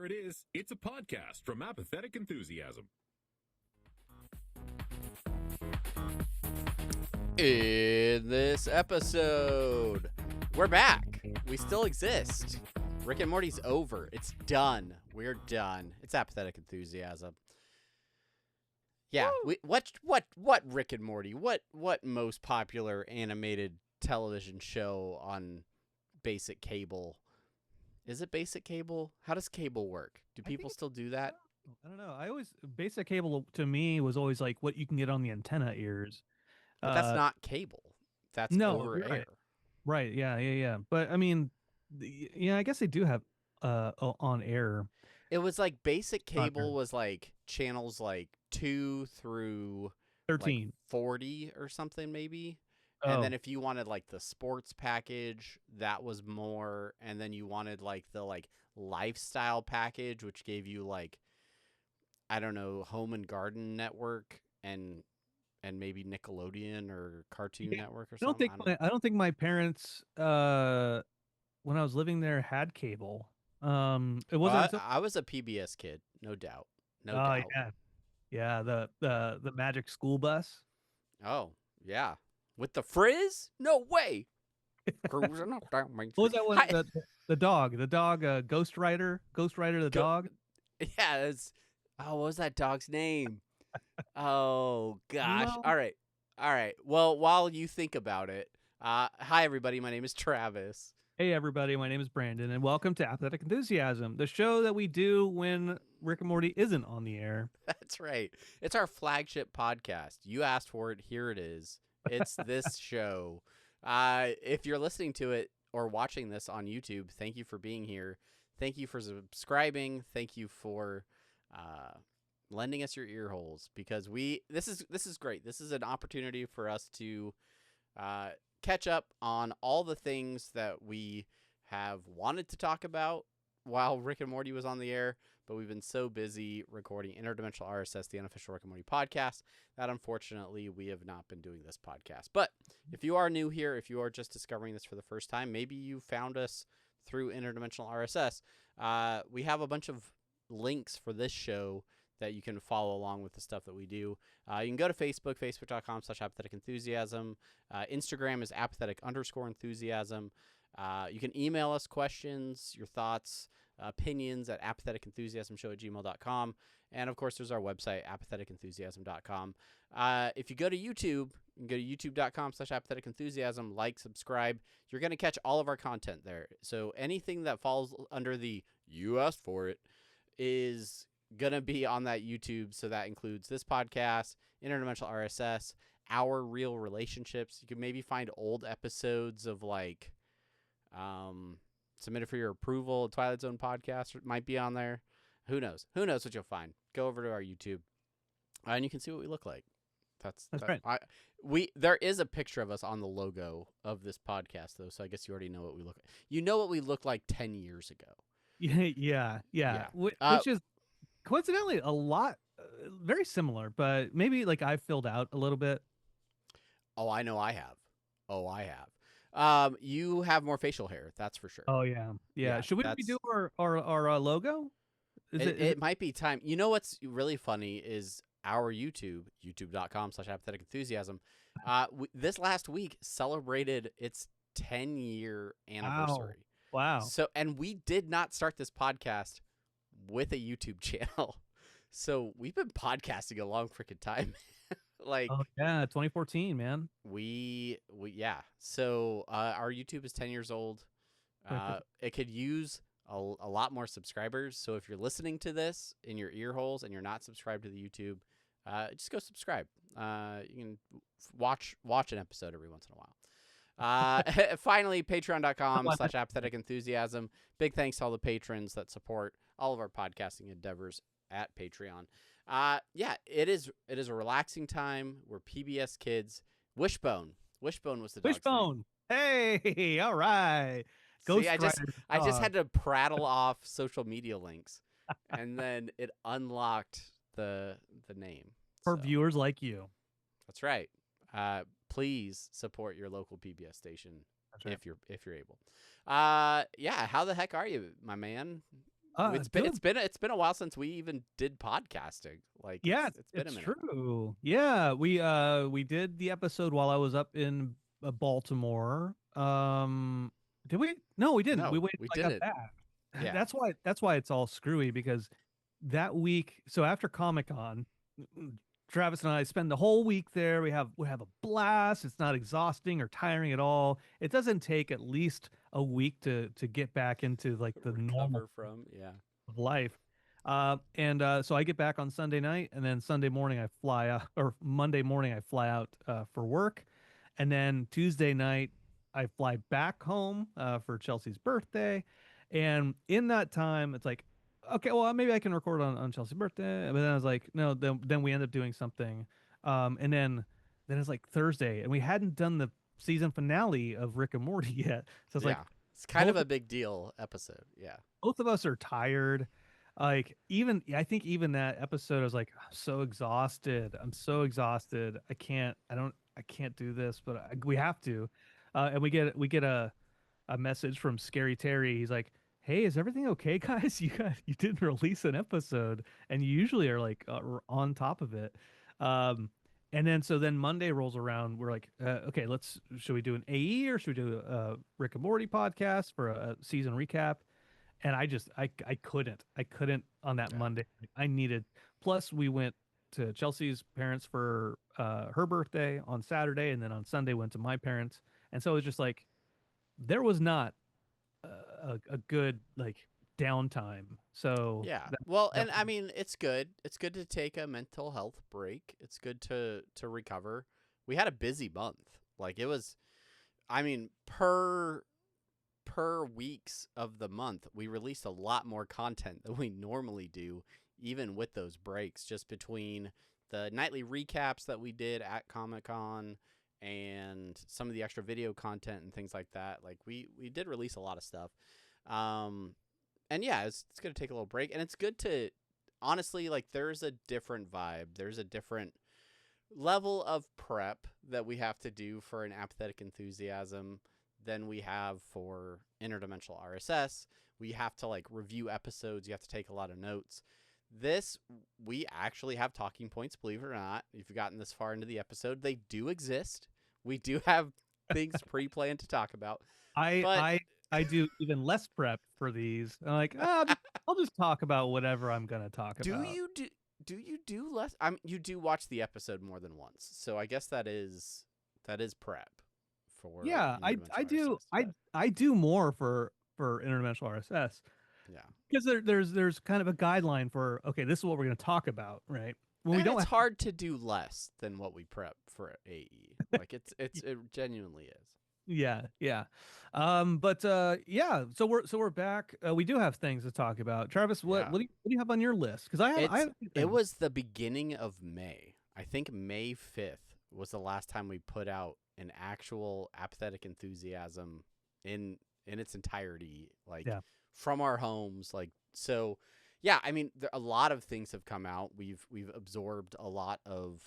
There it is. It's a podcast from Apathetic Enthusiasm. In this episode, we're back. We still exist. Rick and Morty's over. It's done. We're done. It's Apathetic Enthusiasm. Yeah. What Rick and Morty? What most popular animated television show on basic cable? Is it basic cable? How does cable work? Do people still do that? I don't know. Basic cable to me was always like what you can get on the antenna ears. But that's not cable. That's over air. Right. Yeah. But I mean, I guess they do have on air. It was like basic cable was like channels like 2 through 13, like 40 or something maybe. And then if you wanted like the sports package, that was more. And then you wanted like the lifestyle package, which gave you like, I don't know, Home and Garden Network and maybe Nickelodeon or Cartoon Network or something. I don't think my parents, when I was living there, had cable. It wasn't. I was a PBS kid, no doubt. No doubt. Yeah. The Magic School Bus. Oh yeah, with the frizz? No way. Cruising up down Main Street. What was that one? The dog, Ghost Rider the dog. Yeah. What was that dog's name? Oh gosh. No. All right. Well, while you think about it, hi everybody. My name is Travis. Hey everybody, my name is Brandon, and welcome to Apathetic Enthusiasm, the show that we do when Rick and Morty isn't on the air. That's right. It's our flagship podcast. You asked for it. Here it is. It's this show. If you're listening to it or watching this on YouTube, thank you for being here. Thank you for subscribing. Thank you for lending us your ear holes, because this is great. This is an opportunity for us to catch up on all the things that we have wanted to talk about while Rick and Morty was on the air, but we've been so busy recording Interdimensional RSS, the unofficial Rick and Morty podcast, that unfortunately we have not been doing this podcast. But if you are new here, if you are just discovering this for the first time, maybe you found us through Interdimensional RSS, we have a bunch of links for this show that you can follow along with the stuff that we do. You can go to Facebook, facebook.com/apathetic enthusiasm. Instagram is apathetic_enthusiasm. You can email us questions, your thoughts, opinions at apatheticenthusiasmshow@gmail.com. And of course, there's our website, apatheticenthusiasm.com. If you go to YouTube, you can go to youtube.com/apathetic enthusiasm, like, subscribe. You're going to catch all of our content there. So anything that falls under the "you asked for it" is going to be on that YouTube. So that includes this podcast, Interdimensional RSS, our real relationships. You can maybe find old episodes of like Submitted for Your Approval, Twilight Zone podcast might be on there. Who knows what you'll find. Go over to our YouTube and you can see what we look like. That's right. There is a picture of us on the logo of this podcast though, so I guess you already know what we look like. You know what we looked like 10 years ago. Yeah. Which is coincidentally a lot, very similar, but maybe like I filled out a little bit. Oh, I know I have. You have more facial hair, that's for sure. Oh yeah. Should we do our logo? It might be time. You know what's really funny is our youtube.com/apathetic enthusiasm. This last week celebrated its 10-year anniversary. Wow. So, and we did not start this podcast with a YouTube channel. So we've been podcasting a long freaking time. Like, oh yeah, 2014, man. Yeah. So our YouTube is 10 years old. It could use a lot more subscribers. So if you're listening to this in your ear holes and you're not subscribed to the YouTube, just go subscribe. You can watch an episode every once in a while. Finally, patreon.com/apathetic enthusiasm. Big thanks to all the patrons that support all of our podcasting endeavors at Patreon. It is a relaxing time. We're PBS kids. Wishbone was the dog's Wishbone. Name. Hey, all right. See, I just had to prattle off social media links, and then it unlocked the name for viewers like you. That's right. Please support your local PBS station if you're able. How the heck are you, my man? It's been a while since we even did podcasting. Like, yeah, it's been a minute. true. Yeah, we did the episode while I was up in Baltimore. Did we? No, we didn't. No, We waited we till I got didn't. back. Yeah. That's why it's all screwy, because that week, so after Comic-Con, Travis and I spend the whole week there. We have a blast. It's not exhausting or tiring at all. It doesn't take at least a week to get back into like the normal from of life. So I get back on Sunday night, and then Sunday morning I fly out, or Monday morning I fly out for work, and then Tuesday night I fly back home for Chelsea's birthday, and in that time it's like, okay, well maybe I can record on Chelsea's birthday, but then I was like, no, then we end up doing something, and then it's like Thursday, and we hadn't done the season finale of Rick and Morty yet, so it's like it's kind of a big deal episode. Yeah, both of us are tired. Like, I think even that episode, I was like, I'm so exhausted. I can't do this, but we have to. And we get a message from Scary Terry. He's like, hey, is everything okay, guys? You didn't release an episode, and you usually are like on top of it. And then Monday rolls around. We're like, okay, should we do an AE or should we do a Rick and Morty podcast for a season recap? And I couldn't on that Monday. I needed, plus we went to Chelsea's parents for her birthday on Saturday, and then on Sunday went to my parents. And so it was just like, there was not a good like downtime. So yeah. And I mean, it's good to take a mental health break. It's good to recover. We had a busy month. Like, it was, I mean, per weeks of the month, we released a lot more content than we normally do, even with those breaks, just between the nightly recaps that we did at Comic-Con and some of the extra video content and things like that. Like, we did release a lot of stuff. And yeah, it's going to take a little break, and it's good to, honestly, like, there's a different vibe. There's a different level of prep that we have to do for an Apathetic Enthusiasm than we have for Interdimensional RSS. We have to like review episodes. You have to take a lot of notes. This, we actually have talking points, believe it or not. If you've gotten this far into the episode, they do exist. We do have things pre-planned to talk about. I do even less prep for these. I'm like, I'll just talk about whatever I'm gonna talk about. Do you do less? You do watch the episode more than once, so I guess that is prep. Yeah, I do. I do more for Interdimensional RSS. Yeah, because there's kind of a guideline for, okay, this is what we're going to talk about, right? When we don't, it's hard to do less than what we prep for AE. Like, it genuinely is. Yeah. So we're back. We do have things to talk about. Travis, what do you have on your list? Because it was the beginning of May. I think May 5th was the last time we put out an actual Apathetic Enthusiasm in its entirety, like from our homes. Like, so yeah, I mean, a lot of things have come out. We've absorbed a lot of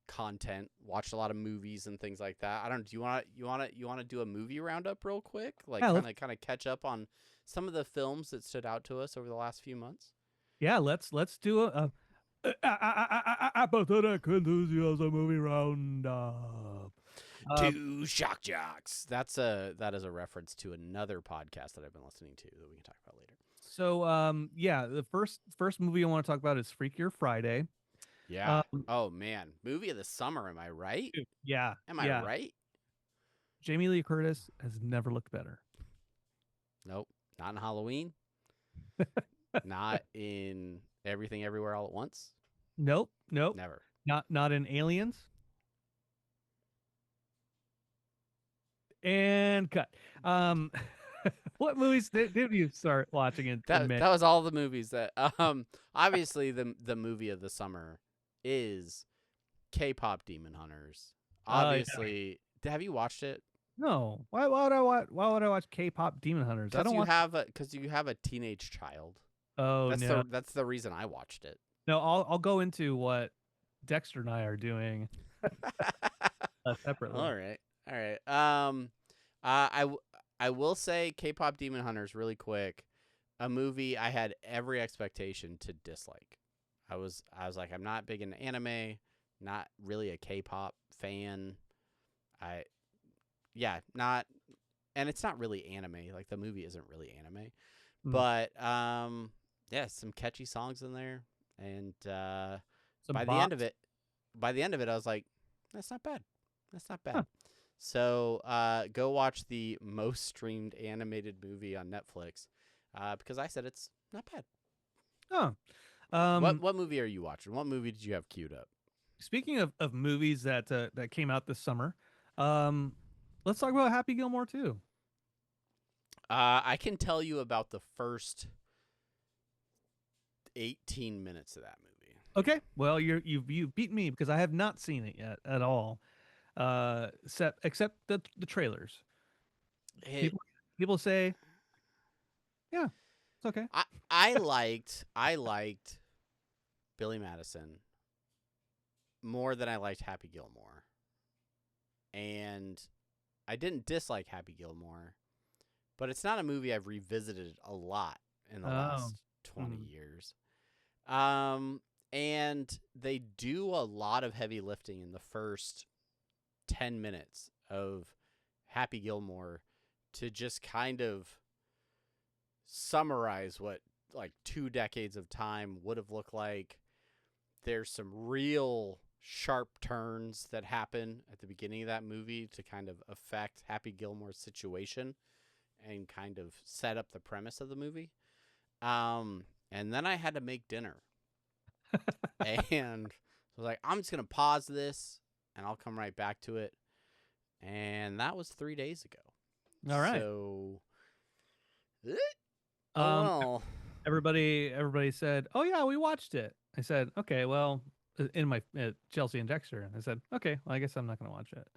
content, watched a lot of movies and things like that. I don't, do you want to do a movie roundup real quick? Like, kind of catch up on some of the films that stood out to us over the last few months? Yeah, let's do a Apathetic Enthusiasm movie roundup. Two shock jocks. That is a reference to another podcast that I've been listening to that we can talk about later. So the first movie I want to talk about is Freakier Friday. Yeah. Oh man, movie of the summer. Am I right? Yeah. Am I right? Jamie Lee Curtis has never looked better. Nope. Not in Halloween. Not in Everything Everywhere All at Once. Nope. Never. Not in Aliens. And cut. What movies did you start watching in May? That was all the movies that obviously the movie of the summer is K-pop Demon Hunters. Obviously, have you watched it? No. Why would I watch K-pop Demon Hunters? Because you have a teenage child. Oh, that's the reason I watched it. No, I'll go into what Dexter and I are doing separately. All right. I will say K-pop Demon Hunters really quick. a movie I had every expectation to dislike. I was like, I'm not big into anime, not really a K-pop fan. Not, and it's not really anime. Like the movie isn't really anime, Mm. but some catchy songs in there, and Some by the end of bops. it, I was like, that's not bad. That's not bad. Huh. So go watch the most streamed animated movie on Netflix, because I said it's not bad. Oh. What movie are you watching? What movie did you have queued up? Speaking of movies that came out this summer, let's talk about Happy Gilmore too. I can tell you about the first 18 minutes of that movie. Okay, well you beat me because I have not seen it yet at all, except the trailers. It, People say, yeah, it's okay. I liked Billy Madison more than I liked Happy Gilmore, and I didn't dislike Happy Gilmore, but it's not a movie I've revisited a lot in the last 20 years. And they do a lot of heavy lifting in the first 10 minutes of Happy Gilmore to just kind of summarize what like 2 decades of time would have looked like. There's some real sharp turns that happen at the beginning of that movie to kind of affect Happy Gilmore's situation and kind of set up the premise of the movie. And then I had to make dinner. And I was like, I'm just going to pause this and I'll come right back to it. And that was 3 days ago. All right. So, well. Everybody said, "Oh yeah, we watched it." I said, "Okay, well," in my Chelsea and Dexter, I said, "Okay, well, I guess I'm not going to watch it."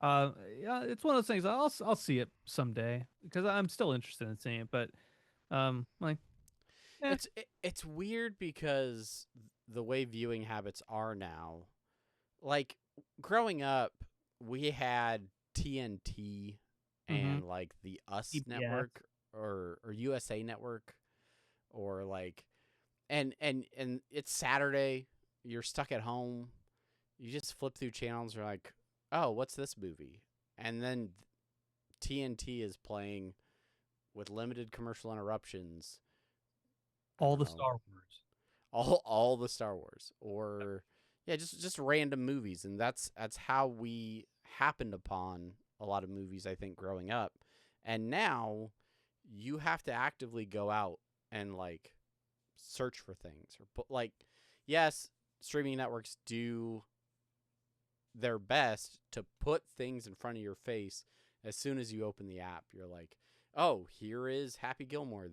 Yeah, it's one of those things. I'll see it someday because I'm still interested in seeing it. But like, it's weird because the way viewing habits are now, like growing up, we had TNT and like the US CBS. network or USA network, or like, and it's Saturday, you're stuck at home, you just flip through channels, you're like, oh, what's this movie? And then TNT is playing with limited commercial interruptions. all the Star Wars. All the Star Wars, or just random movies, and that's how we happened upon a lot of movies, I think, growing up. And now you have to actively go out and like search for things, or like, yes, streaming networks do their best to put things in front of your face as soon as you open the app. You're like, oh, here is Happy Gilmore.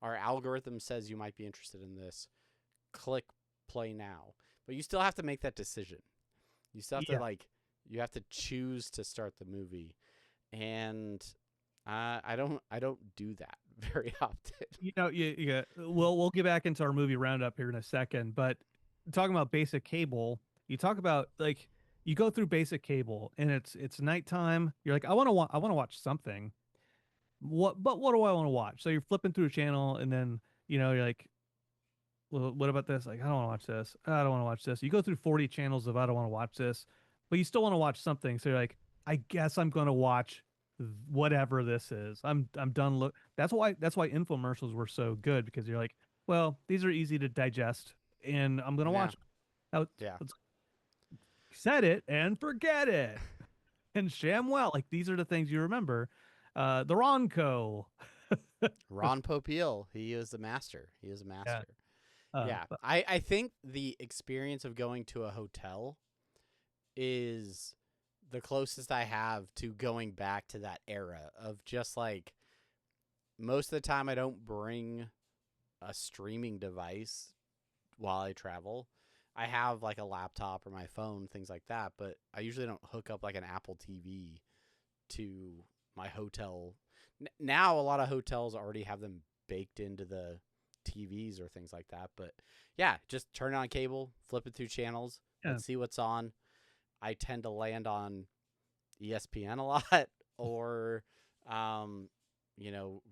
Our algorithm says you might be interested in this. Click play now. But you still have to make that decision. You still have to you have to choose to start the movie. And I don't do that very often. We'll get back into our movie roundup here in a second, but talking about basic cable, you talk about like you go through basic cable and it's nighttime. You're like, I want to watch something. What do I want to watch? So you're flipping through a channel and then, you're like, well, what about this? Like, I don't want to watch this. I don't want to watch this. You go through 40 channels of I don't want to watch this, but you still want to watch something. So you're like, I guess I'm going to watch whatever this is. I'm done. That's why infomercials were so good, because you're like, well, these are easy to digest and I'm going to watch. Now, set it and forget it. And ShamWow, like these are the things you remember. The Ronco. Ron Popeil, he is a master. Yeah. But I think the experience of going to a hotel is the closest I have to going back to that era of just like, most of the time I don't bring a streaming device while I travel. I have like a laptop or my phone, things like that, but I usually don't hook up like an Apple TV to my hotel. Now a lot of hotels already have them baked into the TVs or things like that, but yeah, just turn on cable, flip it through channels, and see what's on. I tend to land on ESPN a lot, or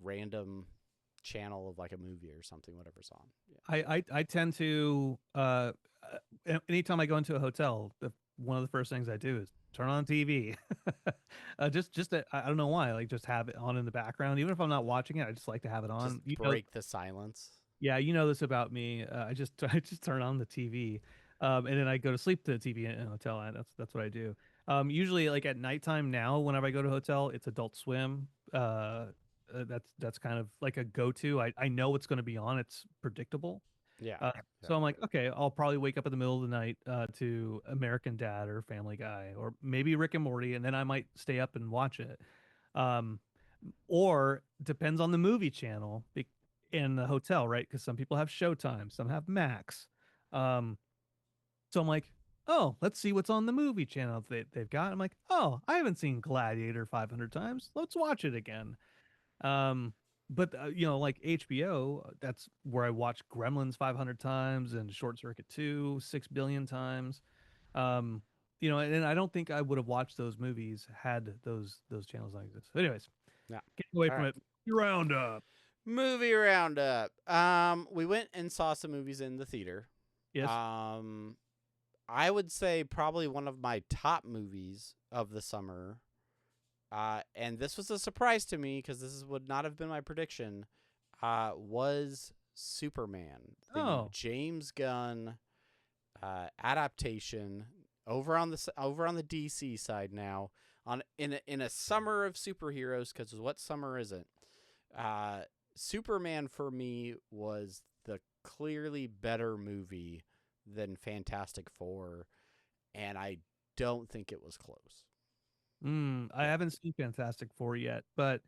random channel of like a movie or something, whatever's on. I tend to anytime I go into a hotel, one of the first things I do is turn on TV. I don't know why, like just have it on in the background, even if I'm not watching it. I just like to have it Just on. You know, break the silence. yeah, you know this about me. I just turn on the TV, and then I go to sleep to the TV in a hotel. And that's what I do. Usually like at nighttime now, whenever I go to a hotel, it's Adult Swim. That's kind of like a go-to. I know what's going to be on. It's predictable. Yeah. So I'm like, okay, I'll probably wake up in the middle of the night to American Dad or Family Guy or maybe Rick and Morty, and then I might stay up and watch it. Um, or depends on the movie channel in the hotel, right? Because some people have Showtime, some have Max. Um, so I'm like, oh, let's see what's on the movie channel they've got. I'm like, oh, I haven't seen Gladiator 500 times. Let's watch it again. Um, but you know, like HBO, that's where I watch Gremlins 500 times and Short Circuit 2 6 billion times. Um, you know, and I don't think I would have watched those movies had those channels not exist. But anyways, Yeah. getting away All from right. it. Roundup. Movie roundup. We went and saw some movies in the theater. Yes. I would say probably one of my top movies of the summer. And this was a surprise to me because would not have been my prediction. Was Superman, the James Gunn adaptation over on the DC side now in a summer of superheroes, because what summer isn't? Superman for me was the clearly better movie than Fantastic Four, and I don't think it was close. I haven't seen Fantastic Four yet, but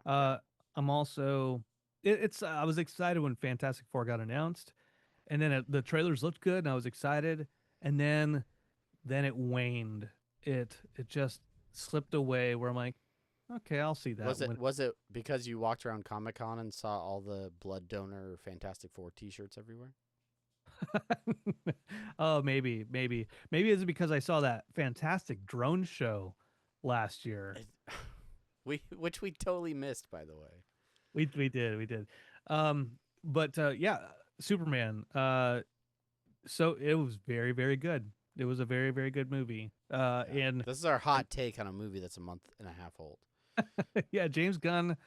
Yeah. I'm also I was excited when Fantastic Four got announced, and then the trailers looked good, and I was excited, and then it waned. It just slipped away. Where I'm like, okay, I'll see that. Was it because you walked around Comic-Con and saw all the blood donor Fantastic Four T-shirts everywhere? Oh, maybe it's because I saw that fantastic drone show last year. Which we totally missed, by the way. We did. But yeah, Superman. So it was very, very good. It was a very, very good movie. And this is our hot take on a movie that's a month and a half old. yeah, James Gunn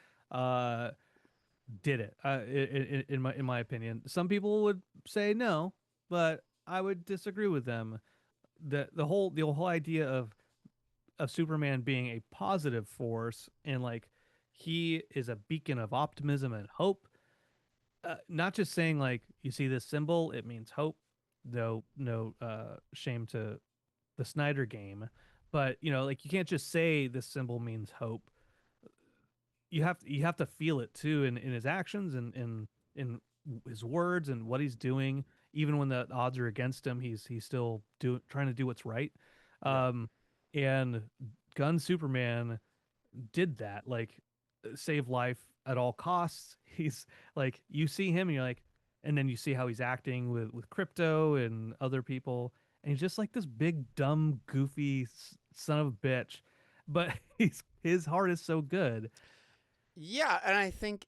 did it. In my opinion, some people would say no, but I would disagree with them. The whole idea of Superman being a positive force and like he is a beacon of optimism and hope. Not just saying like you see this symbol, it means hope. No shame to the Snyder game, but you know, like you can't just say this symbol means hope. You have to feel it too in his actions and in his words and what he's doing. Even when the odds are against him, he's still trying to do what's right. And Gun Superman did that, like save life at all costs. He's like, you see him and you're like, and then you see how he's acting with Crypto and other people, and he's just like this big dumb goofy son of a bitch, but his heart is so good. Yeah, and I think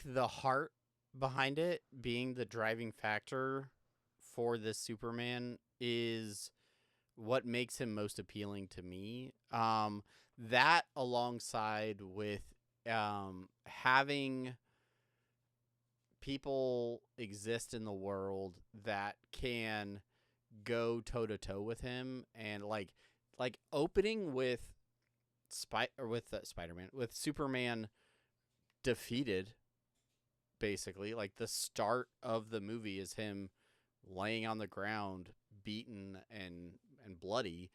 the heart behind it being the driving factor for this Superman is what makes him most appealing to me. That alongside with having people exist in the world that can go toe to toe with him, and like opening with Spider-Man, with Superman defeated, basically like the start of the movie is him laying on the ground beaten and bloody,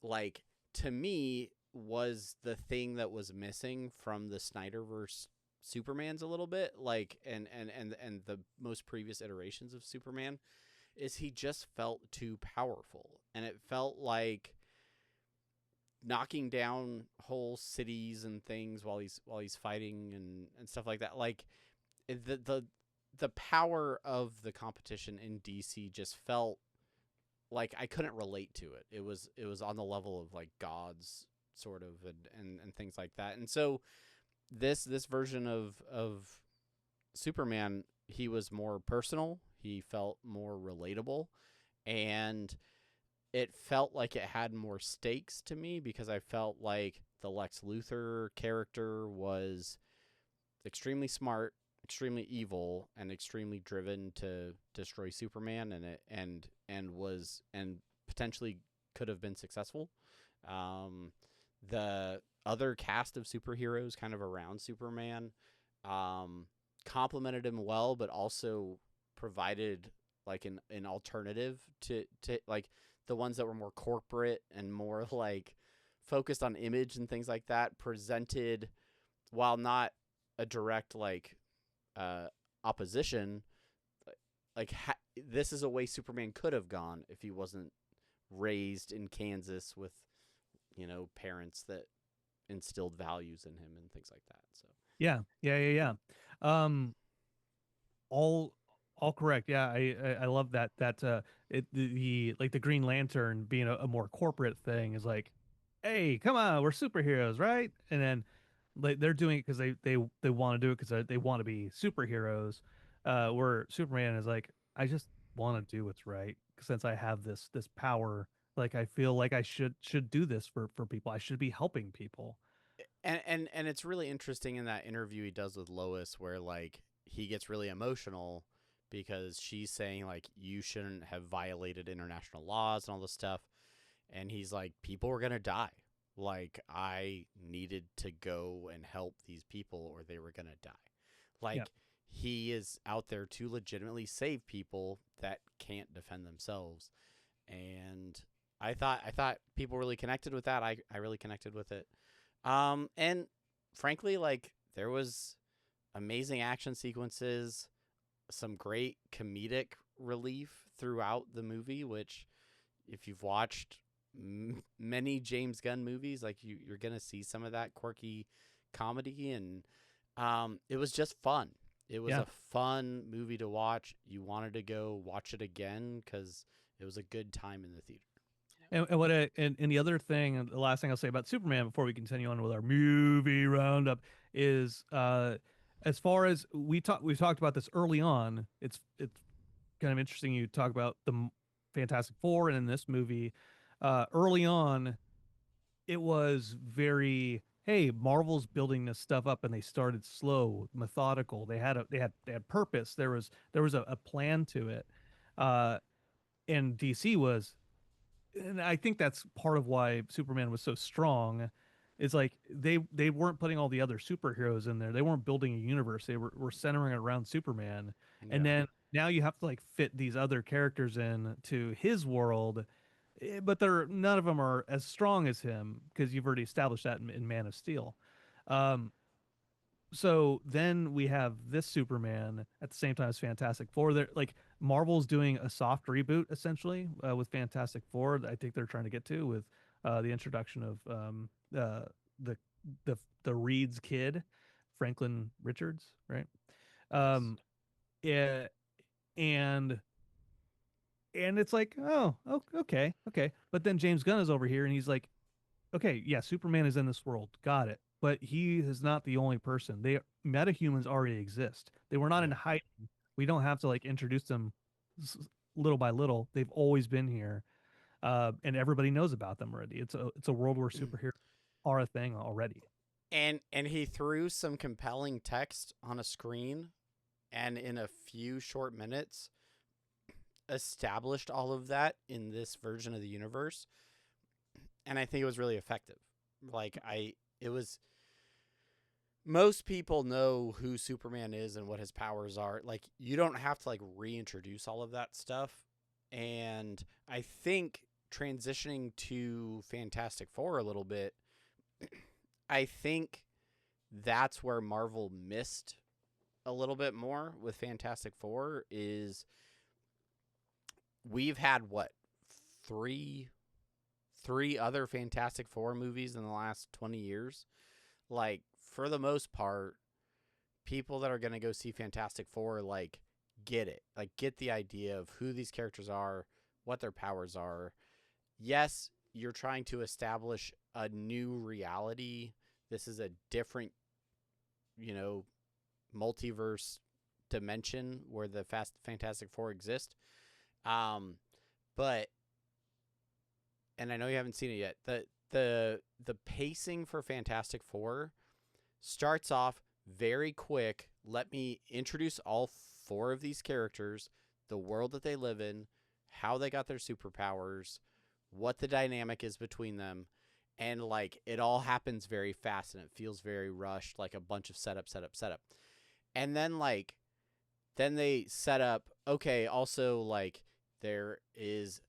like to me was the thing that was missing from the Snyderverse Supermans a little bit, like and the most previous iterations of Superman, is he just felt too powerful, and it felt like knocking down whole cities and things while he's fighting and stuff like that. Like the power of the competition in DC just felt like I couldn't relate to it. It was on the level of like gods sort of and things like that. And so this version of Superman, he was more personal. He felt more relatable, and it felt like it had more stakes to me because I felt like the Lex Luthor character was extremely smart, extremely evil, and extremely driven to destroy Superman, and potentially could have been successful. The other cast of superheroes kind of around Superman um, complemented him well, but also provided like an alternative to like the ones that were more corporate and more like focused on image and things like that, presented, while not a direct like uh, opposition, like this is a way Superman could have gone if he wasn't raised in Kansas with, you know, parents that instilled values in him and things like that. So Yeah. Um, all all correct. Yeah, I love the like the Green Lantern being a more corporate thing is like, hey, come on, we're superheroes, right? And then like they're doing it because they want to do it because they want to be superheroes. Where Superman is like, I just want to do what's right since I have this power. Like I feel like I should do this for people. I should be helping people. and it's really interesting in that interview he does with Lois where like he gets really emotional because she's saying like you shouldn't have violated international laws and all this stuff, and he's like, people were gonna die, like I needed to go and help these people or they were gonna die. Yeah. Like he is out there to legitimately save people that can't defend themselves, and I thought people really connected with that. I really connected with it. And frankly, like there was amazing action sequences, some great comedic relief throughout the movie, which if you've watched many James Gunn movies, like you're going to see some of that quirky comedy, and it was just fun. It was Yeah. a fun movie to watch. You wanted to go watch it again because it was a good time in the theater. And the other thing, and the last thing I'll say about Superman before we continue on with our movie roundup is as far as we've talked about this early on. It's kind of interesting you talk about Fantastic Four and in this movie. Early on, it was very, hey, Marvel's building this stuff up, and they started slow, methodical. They had purpose. There was a plan to it. Uh, and DC was, and I think that's part of why Superman was so strong. Is like they weren't putting all the other superheroes in there. They weren't building a universe. They were centering it around Superman. And Yeah. then now you have to like fit these other characters in to his world, but they're none of them are as strong as him because you've already established that in Man of Steel. Um, so then we have this Superman at the same time as Fantastic Four. They're like Marvel's doing a soft reboot essentially with Fantastic Four. I think they're trying to get to with the introduction of the the Reed's kid, Franklin Richards, right? Yes. Um, yeah, and it's like, oh, okay. But then James Gunn is over here, and he's like, okay, yeah, Superman is in this world, got it. But he is not the only person. Metahumans already exist. They were not in Yeah. hiding. We don't have to like introduce them little by little. They've always been here, and everybody knows about them already. It's a world where superheroes are a thing already. And he threw some compelling text on a screen, and in a few short minutes established all of that in this version of the universe, and I think it was really effective. Like it was, most people know who Superman is and what his powers are. Like you don't have to like reintroduce all of that stuff. And I think transitioning to Fantastic Four a little bit, I think that's where Marvel missed a little bit more with Fantastic Four is we've had what, three other Fantastic Four movies in the last 20 years. Like for the most part, people that are going to go see Fantastic Four like get it. Like get the idea of who these characters are, what their powers are. Yes, you're trying to establish a new reality. This is a different, you know, multiverse dimension where the Fantastic Four exist. But and I know you haven't seen it yet. The pacing for Fantastic Four starts off very quick. Let me introduce all 4 of these characters, the world that they live in, how they got their superpowers, what the dynamic is between them, and like it all happens very fast and it feels very rushed, like a bunch of setup. And then then they set up, okay, also like there is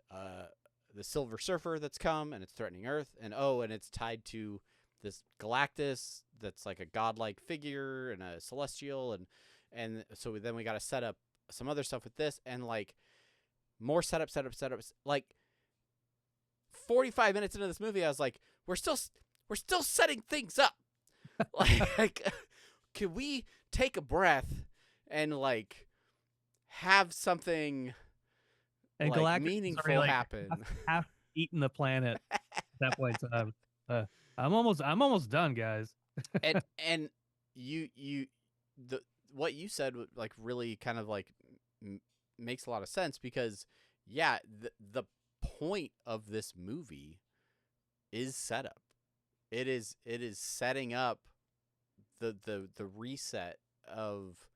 the Silver Surfer that's come and it's threatening Earth, and it's tied to this Galactus that's like a godlike figure and a celestial, and so then we got to set up some other stuff with this, and like more setups. Like 45 minutes into this movie, I was like, we're still setting things up. Like, can we take a breath and like have something And like Galactus meaningful happen? Half eaten the planet at that point. I'm almost done, guys. and what you said like really kind of like makes a lot of sense, because the point of this movie is setup. It is setting up the reset of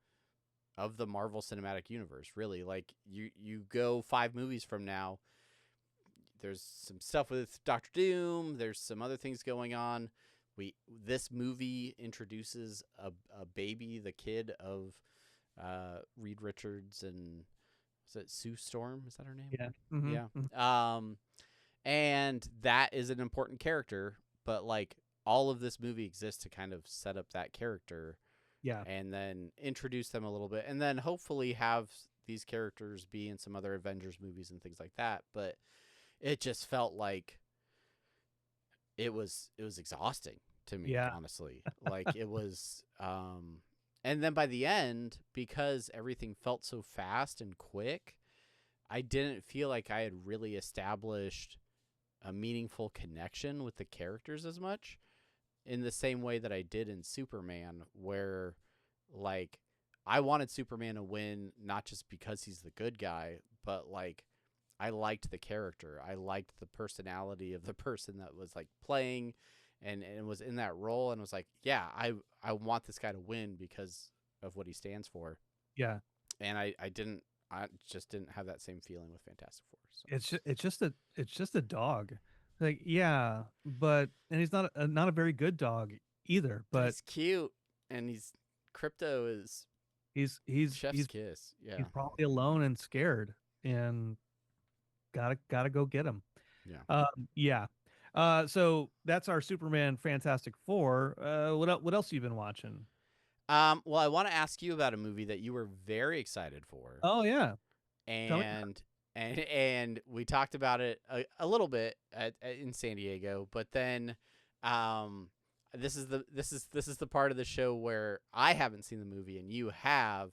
the Marvel Cinematic Universe. Really, like you go 5 movies from now, there's some stuff with Doctor Doom, there's some other things going on. This movie introduces a baby, the kid of Reed Richards, and is it Sue Storm? Is that her name? Yeah. Mm-hmm. Yeah. Mm-hmm. And that is an important character, but like all of this movie exists to kind of set up that character. Yeah. And then introduce them a little bit, and then hopefully have these characters be in some other Avengers movies and things like that. But it just felt like it was exhausting to me, honestly. Like it was and then by the end, because everything felt so fast and quick, I didn't feel like I had really established a meaningful connection with the characters as much, in the same way that I did in Superman, where like I wanted Superman to win, not just because he's the good guy, but like I liked the character. I liked the personality of the person that was like playing and was in that role, and was like, yeah, I want this guy to win because of what he stands for. Yeah. And I just didn't have that same feeling with Fantastic Four. So. It's just a dog. Like, yeah, and he's not a very good dog either, but he's cute, and Crypto is he's chef's kiss. Yeah. He's probably alone and scared, and gotta go get him. Yeah. Yeah. So that's our Superman Fantastic Four. What else have you been watching? Well, I want to ask you about a movie that you were very excited for. Oh yeah. And we talked about it a little bit in San Diego, but then this is the part of the show where I haven't seen the movie and you have.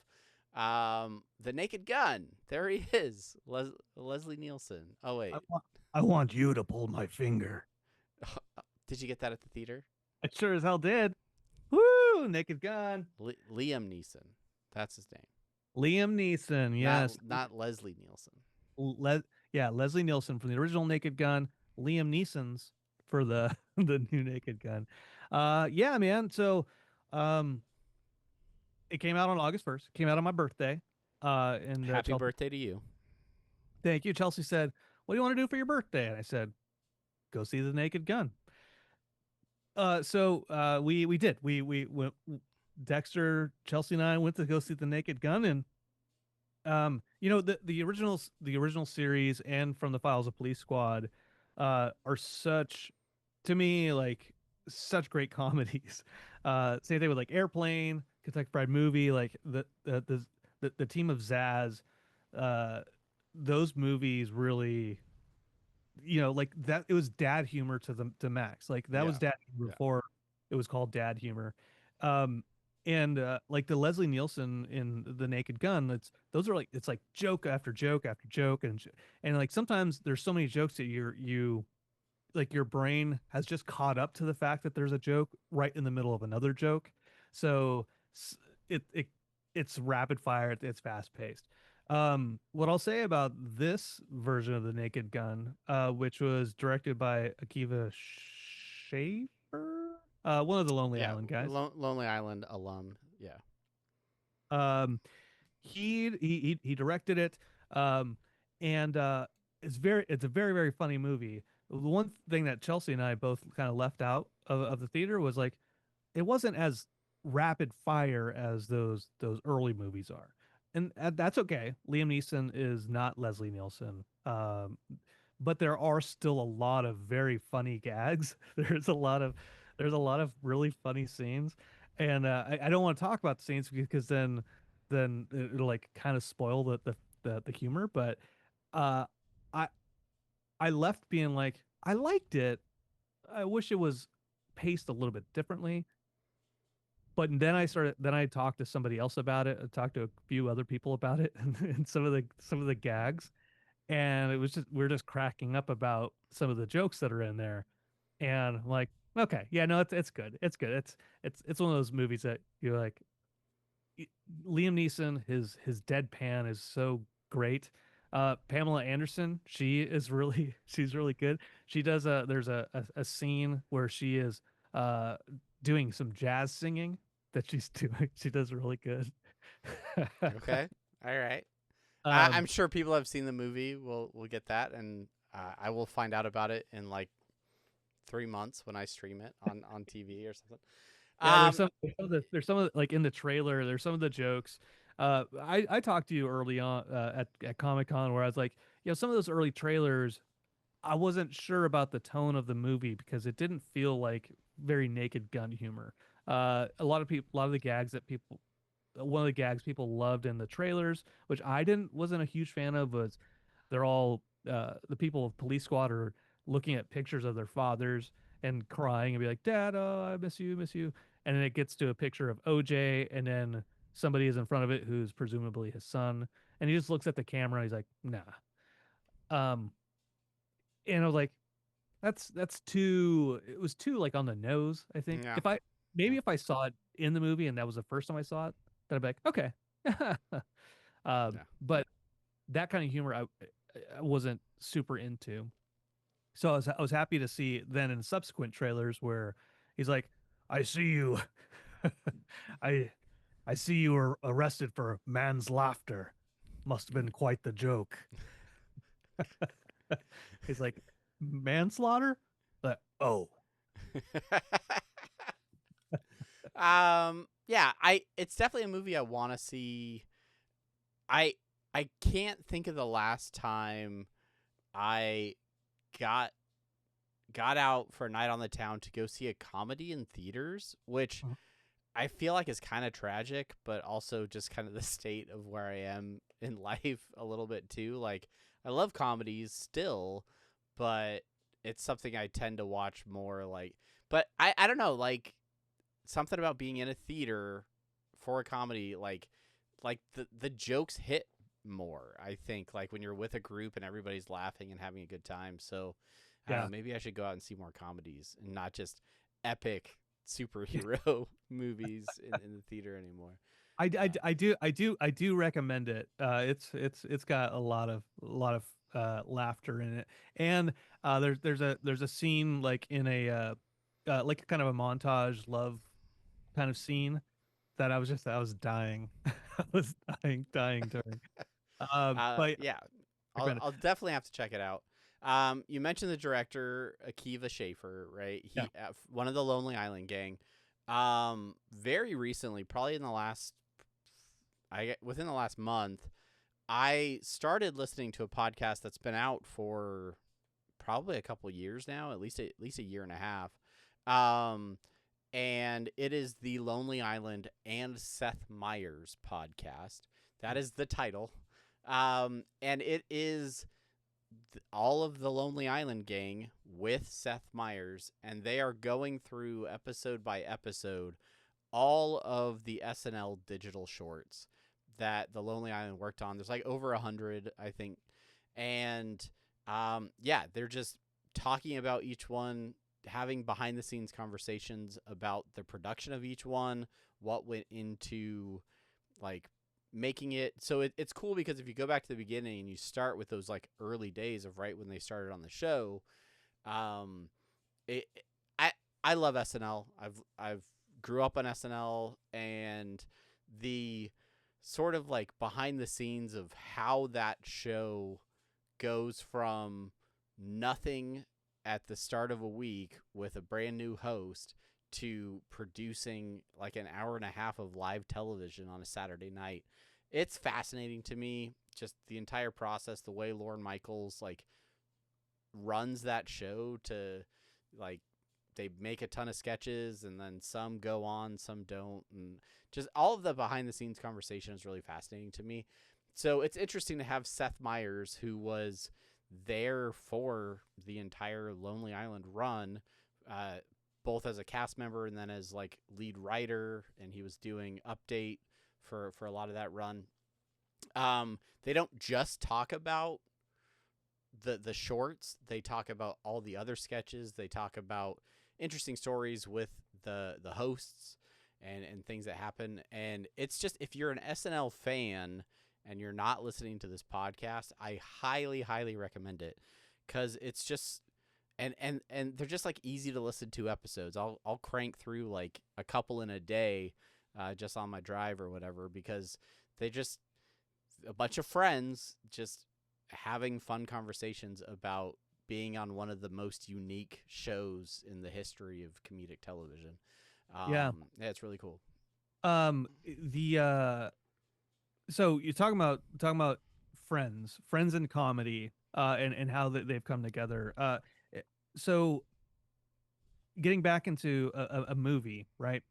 The Naked Gun. There he is, Leslie Nielsen. Oh wait, I want you to pull my finger. Did you get that at the theater? I sure as hell did. Woo! Naked Gun. Liam Neeson. That's his name. Liam Neeson. Yes. Not Leslie Nielsen. Leslie Nielsen from the original Naked Gun. Liam Neeson's for the new Naked Gun. Yeah, man. So, it came out on August 1st. It came out on my birthday. And happy birthday to you. Thank you. Chelsea said, "What do you want to do for your birthday?" And I said, "Go see the Naked Gun." So we did. We went. Dexter, Chelsea, and I went to go see the Naked Gun, and the original series and From the Files of Police Squad are such, to me, like such great comedies. Same thing with like Airplane, Kentucky Fried Movie, like the team of Zaz. Those movies really, like that. It was dad humor to max. Like that was dad humor before it was called dad humor. And like the Leslie Nielsen in The Naked Gun, it's like joke after joke after joke, and like sometimes there's so many jokes that you like your brain has just caught up to the fact that there's a joke right in the middle of another joke, so it it's rapid fire. It's fast paced. What I'll say about this version of the Naked Gun, which was directed by Akiva Schaffer, one of the Lonely Yeah, Island guys. Lonely Island alum. Yeah. Um, he directed it, um, and it's a very very funny movie. The one thing that Chelsea and I both kind of left out of the theater was like it wasn't as rapid fire as those early movies are, and that's okay. Liam Neeson is not Leslie Nielsen, but there are still a lot of very funny gags. There's a lot of really funny scenes, and I don't want to talk about the scenes because then it'll like kind of spoil the humor. But uh, I I left being like I liked it. I wish it was paced a little bit differently. But then I talked to somebody else about it. I talked to a few other people about it and some of the gags, and it was just we're just cracking up about some of the jokes that are in there. And I'm like, okay, yeah, no, it's good. It's good. It's one of those movies that you're like y- Liam Neeson, his deadpan is so great. Pamela Anderson, she's really good. She does there's a scene where she is uh doing some jazz singing that she's doing. She does really good. Okay. All right. I'm um sure people have seen the movie. We'll get that, and I will find out about it in like 3 months when I stream it on TV or something. yeah, Um, there's some of the, like in the trailer, there's some of the jokes. I talked to you early on at Comic-Con where I was like, you know, some of those early trailers I wasn't sure about the tone of the movie because it didn't feel like very Naked Gun humor. A lot of the gags that people, one of the gags people loved in the trailers, which I wasn't a huge fan of, was they're all the people of Police Squad are looking at pictures of their fathers and crying and be like, "Dad, oh, I miss you," and then it gets to a picture of OJ, and then somebody is in front of it who's presumably his son, and he just looks at the camera and he's like, "Nah." Um, and I was like, that's too it was too like on the nose, I think. yeah. If I Yeah. maybe if I saw it in the movie and that was the first time I saw it, then I'd be like, okay. Yeah. But that kind of humor I wasn't super into. So I was happy to see then in subsequent trailers where he's like, I see you I I see you were arrested for man's laughter. Must have been quite the joke. He's like, manslaughter? Oh. Yeah, it's definitely a movie I want to see. I I can't think of the last time I got got out for a night on the town to go see a comedy in theaters, which Mhm. I feel like is kind of tragic, but also just kind of the state of where I am in life a little bit too. Like I love comedies still, but it's something I tend to watch more like but I don't know, like something about being in a theater for a comedy like the jokes hit more, I think, like when you're with a group and everybody's laughing and having a good time. So I don't know, Yeah. maybe I should go out and see more comedies and not just epic superhero movies in the theater anymore. I do recommend it. It's got a lot of laughter in it, and there's a scene like in a like kind of a montage love kind of scene that I was dying, I was dying during. But Yeah, recommend it. I'll definitely have to check it out. You mentioned the director Akiva Schaffer, right? Yeah. One of the Lonely Island gang. Very recently, probably in the last, within the last month, I started listening to a podcast that's been out for probably a couple years now, at least a year and a half. Um, and it is the Lonely Island and Seth Meyers podcast. That is the title. And it is all of the Lonely Island gang with Seth Meyers, and they are going through episode by episode all of the SNL digital shorts that the Lonely Island worked on. There's like over 100, I think, and yeah, they're just talking about each one, having behind the scenes conversations about the production of each one, what went into like making it so it's cool because if you go back to the beginning and you start with those like early days of right when they started on the show, um, it, I I love SNL. I've grew up on SNL, and the sort of like behind the scenes of how that show goes from nothing at the start of a week with a brand new host to producing like an hour and a half of live television on a Saturday night. It's fascinating to me, just the entire process, the way Lorne Michaels like runs that show to like they make a ton of sketches and then some go on, some don't, and just all of the behind the scenes conversation is really fascinating to me. So it's interesting to have Seth Meyers, who was there for the entire Lonely Island run, uh, both as a cast member and then as like lead writer, and he was doing update for a lot of that run. They don't just talk about the shorts; they talk about all the other sketches. They talk about interesting stories with the hosts and things that happen. And it's just if you're an SNL fan and you're not listening to this podcast, I highly recommend it because it's just and they're just like easy to listen to episodes. I'll crank through like a couple in a day, just on my drive or whatever because they just a bunch of friends just having fun conversations about being on one of the most unique shows in the history of comedic television. Yeah. Yeah, it's really cool. The so you're talking about friends in comedy, and how they've come together. So getting back into a movie, right?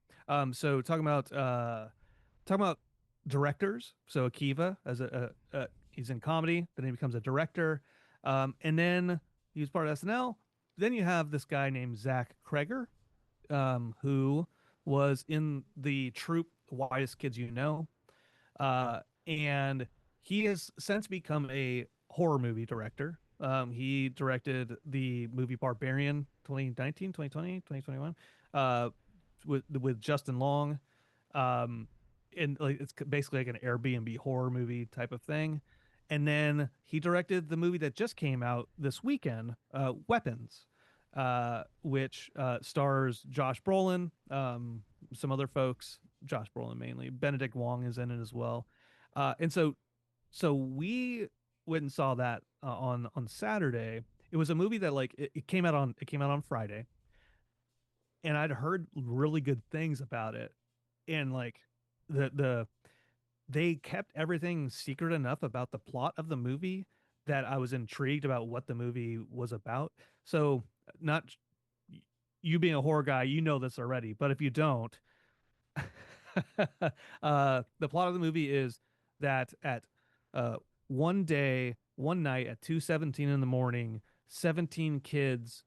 So talking about directors. So Akiva as he's in comedy, then he becomes a director, and then he was part of SNL. Then you have this guy named Zach Kreger, who was in the troupe Whitest Kids You Know, and he has since become a horror movie director. He directed the movie Barbarian 2019, 2020, 2021, with Justin Long. Um, and like it's basically like an Airbnb horror movie type of thing. And then he directed the movie that just came out this weekend, Weapons, which stars Josh Brolin, some other folks, Josh Brolin mainly. Benedict Wong is in it as well. And so we went and saw that on Saturday. It was a movie that like it came out on Friday, and I'd heard really good things about it, and like the they kept everything secret enough about the plot of the movie that I was intrigued about what the movie was about. So not you being a horror guy, you know this already, but if you don't, the plot of the movie is that at uh, one night at 2:17 in the morning, 17 kids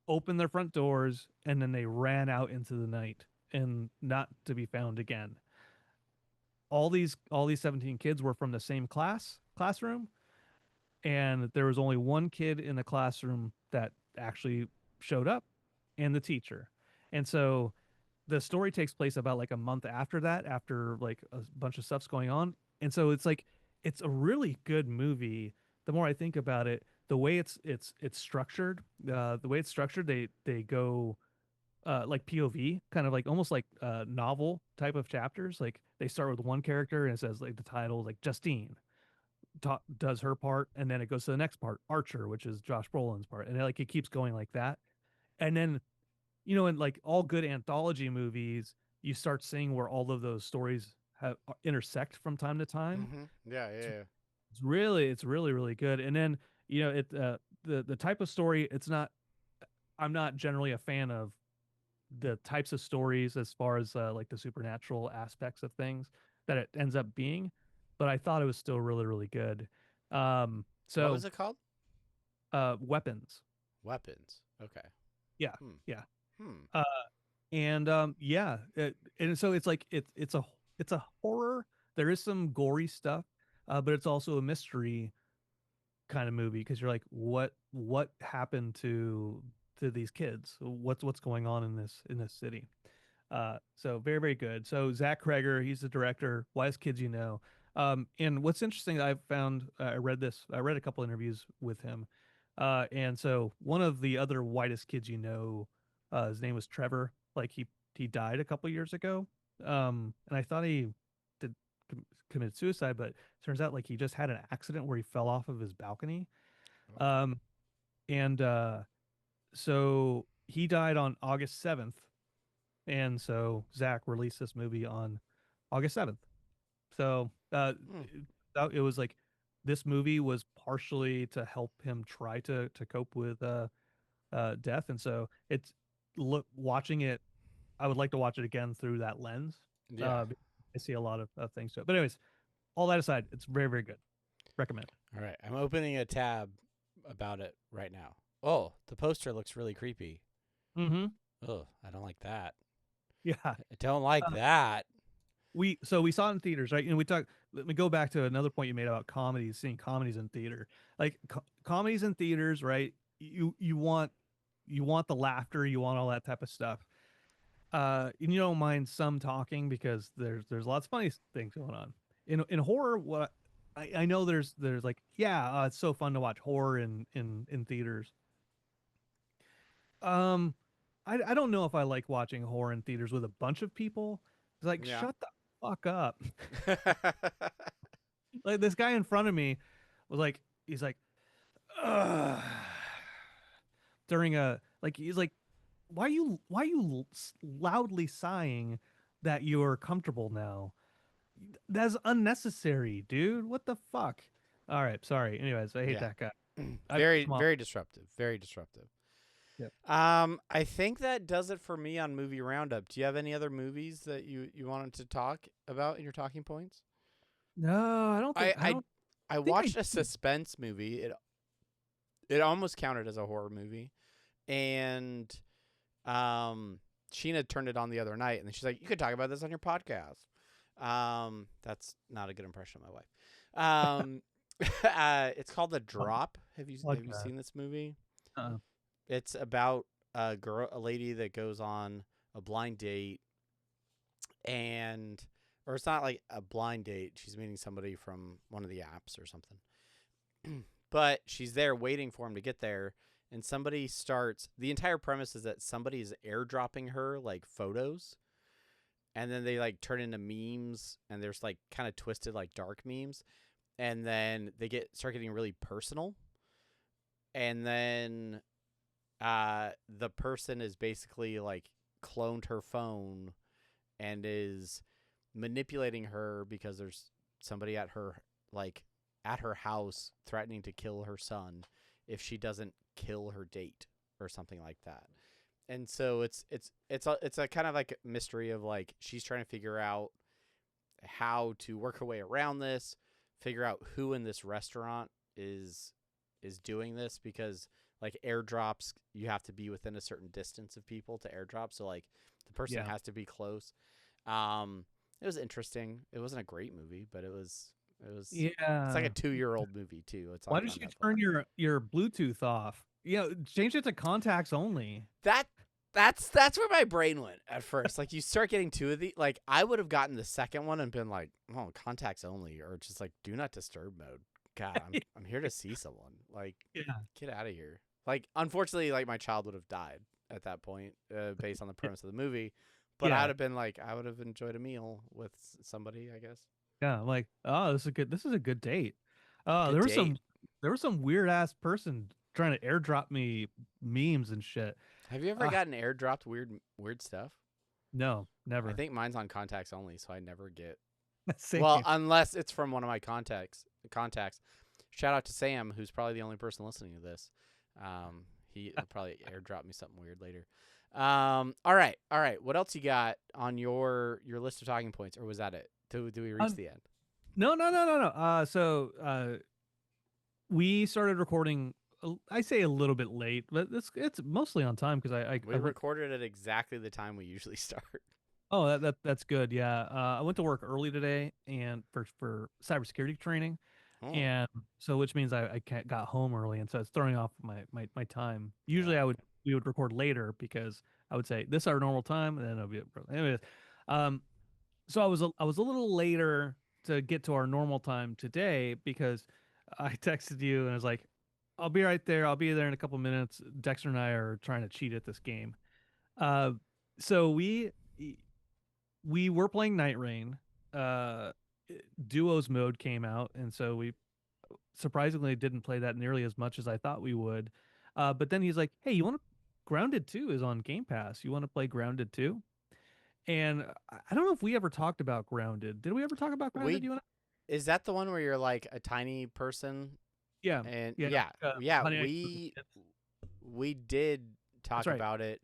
opened their front doors and then they ran out into the night and not to be found again. All these 17 kids were from the same classroom, and there was only one kid in the classroom that actually showed up, and the teacher. And so the story takes place about like a month after that, after like a bunch of stuff's going on. And so it's like it's a really good movie. The more I think about it, the way it's structured, the way it's structured, they go like POV, kind of like almost like novel type of chapters. Like they start with one character and it says like the title, like Justine does her part, and then it goes to the next part, Archer, which is Josh Brolin's part, and like it keeps going like that. And then in like all good anthology movies, you start seeing where all of those stories have intersect from time to time. Mm-hmm. Yeah, yeah, It's, yeah. it's really good. And then it the type of story. It's not. I'm not generally a fan of the types of stories as far as like the supernatural aspects of things that it ends up being, but I thought it was still really good. What So was it called? weapons. Weapons. Okay. Yeah, Hmm. yeah. Hmm. Uh, and yeah, and so it's like it's a horror. There is some gory stuff, but it's also a mystery kind of movie because you're like, what happened to these kids? What's going on in this city? So very, very good. So Zach Kreger, he's the director. Wise Kids You Know. And what's interesting, I've found, I read a couple interviews with him. And so one of the other Whitest Kids You Know, his name was Trevor. Like he died a couple years ago. And I thought he did committed suicide, but turns out like he just had an accident where he fell off of his balcony. Okay. Um, and so he died on August 7th, and so Zach released this movie on August 7th. So Hmm. it was like this movie was partially to help him try to cope with death, and so it's watching it. I would like to watch it again through that lens. Yeah. I see a lot of things to it. But anyways, all that aside, it's very, very good. Recommend. All right. I'm opening a tab about it right now. Oh, the poster looks really creepy. Mm-hmm. Oh, I don't like that. Yeah. I don't like that. We saw it in theaters, right? And we talked. Let me go back to another point you made about comedies, seeing comedies in theater. Like comedies in theaters, right? You want the laughter, you want all that type of stuff. And you don't mind some talking because there's lots of funny things going on. In horror, what I know there's like, yeah, it's so fun to watch horror in theaters. Um, I don't know if I like watching horror in theaters with a bunch of people. It's like, Yeah. shut the fuck up. Like this guy in front of me was like, he's like, ugh, during a like, he's like, why are you loudly sighing that you're comfortable now? That's unnecessary, dude. What the fuck? All right, sorry. Anyways, I hate Yeah. that guy. Very, Come on. very disruptive. Very disruptive. Yep. I think that does it for me on movie roundup. Do you have any other movies that you wanted to talk about in your talking points? No, I don't think I don't I think watched a suspense movie. It almost counted as a horror movie, and Sheena turned it on the other night, and she's like, "You could talk about this on your podcast." That's not a good impression of my wife. It's called The Drop. Have you podcast. seen this movie? Uh-uh. It's about a lady that goes on a blind date, or it's not like a blind date. She's meeting somebody from one of the apps or something. But she's there waiting for him to get there, and somebody starts. The entire premise is that somebody is airdropping her like photos, and then they like turn into memes, and there's like kind of twisted like dark memes, and then they start getting really personal, and then the person is basically like cloned her phone and is manipulating her because there's somebody at her house threatening to kill her son if she doesn't kill her date or something like that. And so it's a kind of like mystery of like she's trying to figure out how to work her way around this, figure out who in this restaurant is doing this, because like airdrops, you have to be within a certain distance of people to airdrop. So like the person has to be close. It was interesting. It wasn't a great movie, but it was. Yeah. It's like a 2-year-old movie too. It's Why like did on you Netflix. turn your Bluetooth off? Yeah, change it to contacts only. That's where my brain went at first. Like you start getting two of the like I would have gotten the second one and been like, oh, contacts only, or just like do not disturb mode. God, I'm here to see someone. Like, Yeah. get out of here. Like, unfortunately, like my child would have died at that point, based on the premise of the movie. But Yeah. I'd have been like, I would have enjoyed a meal with somebody, I guess. Yeah, I'm like, oh, this is a good date. Good date. There was some weird ass person trying to airdrop me memes and shit. Have you ever gotten airdropped weird stuff? No, never. I think mine's on contacts only, so I never get. Same. Well, unless it's from one of my contacts. Shout out to Sam, who's probably the only person listening to this. He'll probably airdrop me something weird later. All right. What else you got on your list of talking points, or was that it? Do we reach the end? No. So we started recording. I say a little bit late, but it's mostly on time because We recorded at exactly the time we usually start. Oh, that's good. Yeah, I went to work early today and for cybersecurity training, Oh. and so which means I got home early, and so it's throwing off my time. Usually I would we would record later because I would say this is our normal time, and then it'll be anyways. Um, so I was a little later to get to our normal time today because I texted you and I was like, I'll be right there. I'll be there in a couple minutes. Dexter and I are trying to cheat at this game. Uh, so we were playing Night Rain. Uh, Duos mode came out, and so we surprisingly didn't play that nearly as much as I thought we would. But then he's like, "Hey, you want to Grounded 2 is on Game Pass. You want to play Grounded 2?" And I don't know if we ever talked about Grounded. Did we ever talk about Grounded? We is that the one where you're like a tiny person? Yeah. And Yeah. yeah, Honey, I Shrunk the Kids. we did talk That's right. about it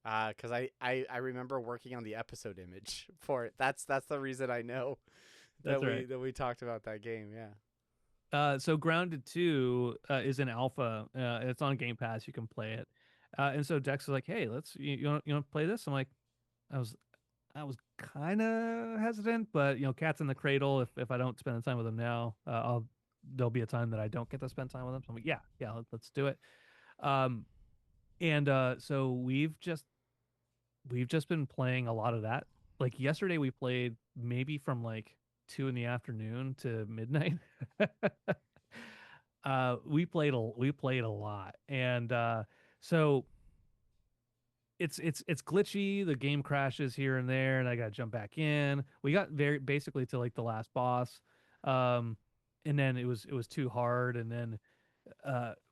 because I remember working on the episode image for it. That's the reason I know That's right. that we talked about that game. Yeah. So Grounded 2 is in alpha. It's on Game Pass. You can play it. And so Dex was like, "Hey, you want to play this?" I'm like, I was kind of hesitant, but cat's in the cradle. If I don't spend the time with him now, there'll be a time that I don't get to spend time with him. So I'm like, yeah, let's do it. So we've just been playing a lot of that. Like yesterday, we played maybe from like 2 in the afternoon to midnight. We played a lot, and so it's glitchy. The game crashes here and there, and I gotta jump back in. We got very basically to like the last boss, and then it was too hard, and then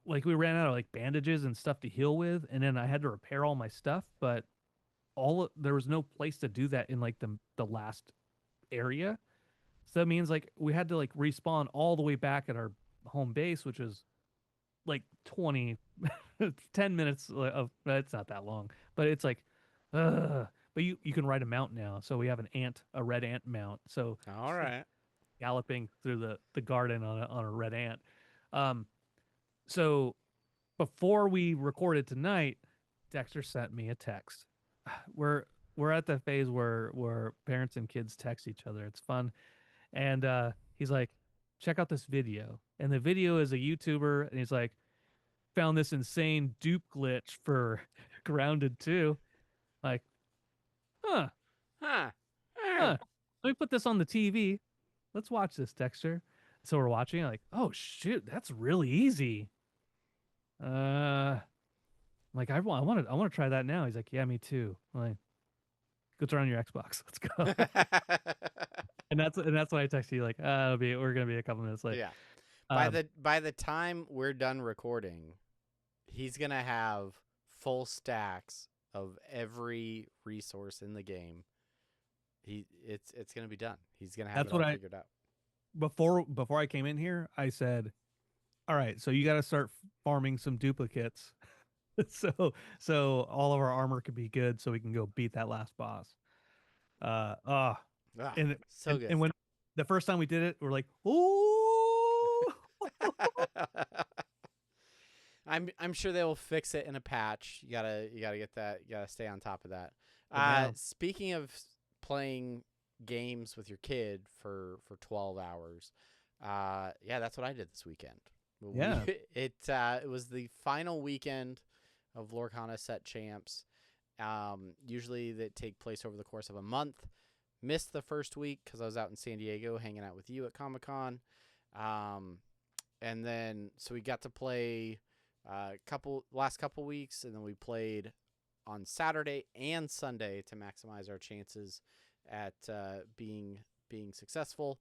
like we ran out of like bandages and stuff to heal with, and then I had to repair all my stuff, but there was no place to do that in like the last area. So that means like we had to like respawn all the way back at our home base, which is like 20 10 minutes of it's not that long, but it's like but you can ride a mount now. So we have a red ant mount. So All right. galloping through the garden on a red ant. So before we recorded tonight, Dexter sent me a text. We're at the phase where parents and kids text each other. It's fun. And he's like, check out this video. And the video is a YouTuber, and he's like, found this insane dupe glitch for Grounded 2. Like, huh. Huh. Let me put this on the TV. Let's watch this, Dexter. So we're watching, like, oh shoot, that's really easy. Like I want to try that now. He's like, yeah, me too. I'm like, go turn on your Xbox. Let's go. and that's when I text you like, we're gonna be a couple minutes late. Yeah. By the time we're done recording, he's gonna have full stacks of every resource in the game. It's gonna be done. He's gonna have it all figured out. Before I came in here, I said, all right, so you got to start farming some duplicates, so all of our armor could be good, so we can go beat that last boss. So good. And when the first time we did it, we're like, ooh. I'm sure they will fix it in a patch. You gotta get that. You gotta stay on top of that. Speaking of playing games with your kid for 12 hours, that's what I did this weekend. Yeah, it was the final weekend of Lorcana Set Champs. Usually they take place over the course of a month. Missed the first week because I was out in San Diego hanging out with you at Comic-Con. And then so we got to play last couple weeks, and then we played on Saturday and Sunday to maximize our chances at being successful.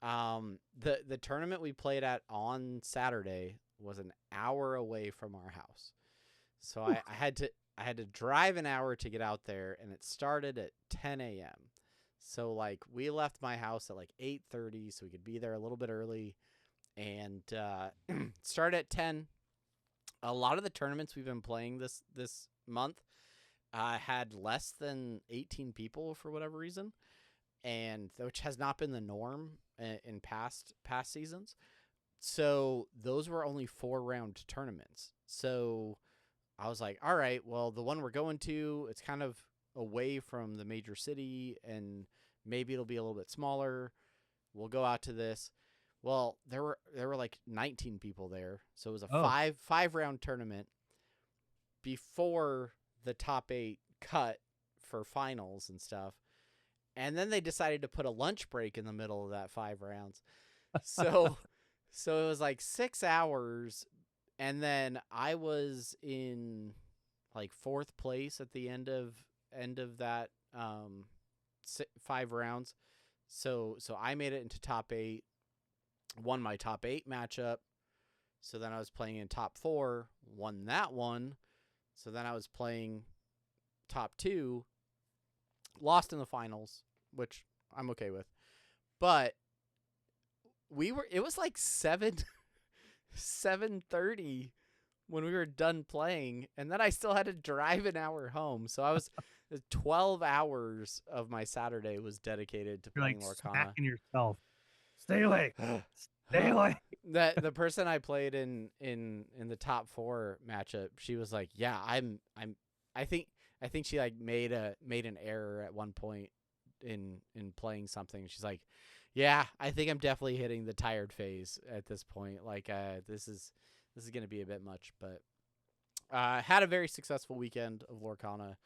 The tournament we played at on Saturday was an hour away from our house, so I had to drive an hour to get out there, and it started at 10 a.m. So like we left my house at like 8:30, so we could be there a little bit early, and start at 10. A lot of the tournaments we've been playing this month had less than 18 people for whatever reason, and which has not been the norm in past seasons. So those were only 4-round tournaments. So I was like, all right, well, the one we're going to, it's kind of away from the major city, and maybe it'll be a little bit smaller. We'll go out to this. Well, there were like 19 people there, so it was a five-round tournament. before the top 8 cut for finals and stuff. And then they decided to put a lunch break in the middle of that 5 rounds. So so it was like 6 hours, and then I was in like 4th place at the end of that 5 rounds. So I made it into top 8, won my top 8 matchup. So then I was playing in top 4, won that one. So then I was playing top 2, lost in the finals, which I'm okay with. But it was like 7:30 when we were done playing, and then I still had to drive an hour home. So I was 12 hours of my Saturday was dedicated to You're playing like Lorcana. smacking yourself. Stay away. Stay away. The person I played in the top 4 matchup, she was like, "Yeah, I think she like made an error at one point in playing something." She's like, "Yeah, I think I'm definitely hitting the tired phase at this point. Like, this is going to be a bit much." But had a very successful weekend of Lorcana.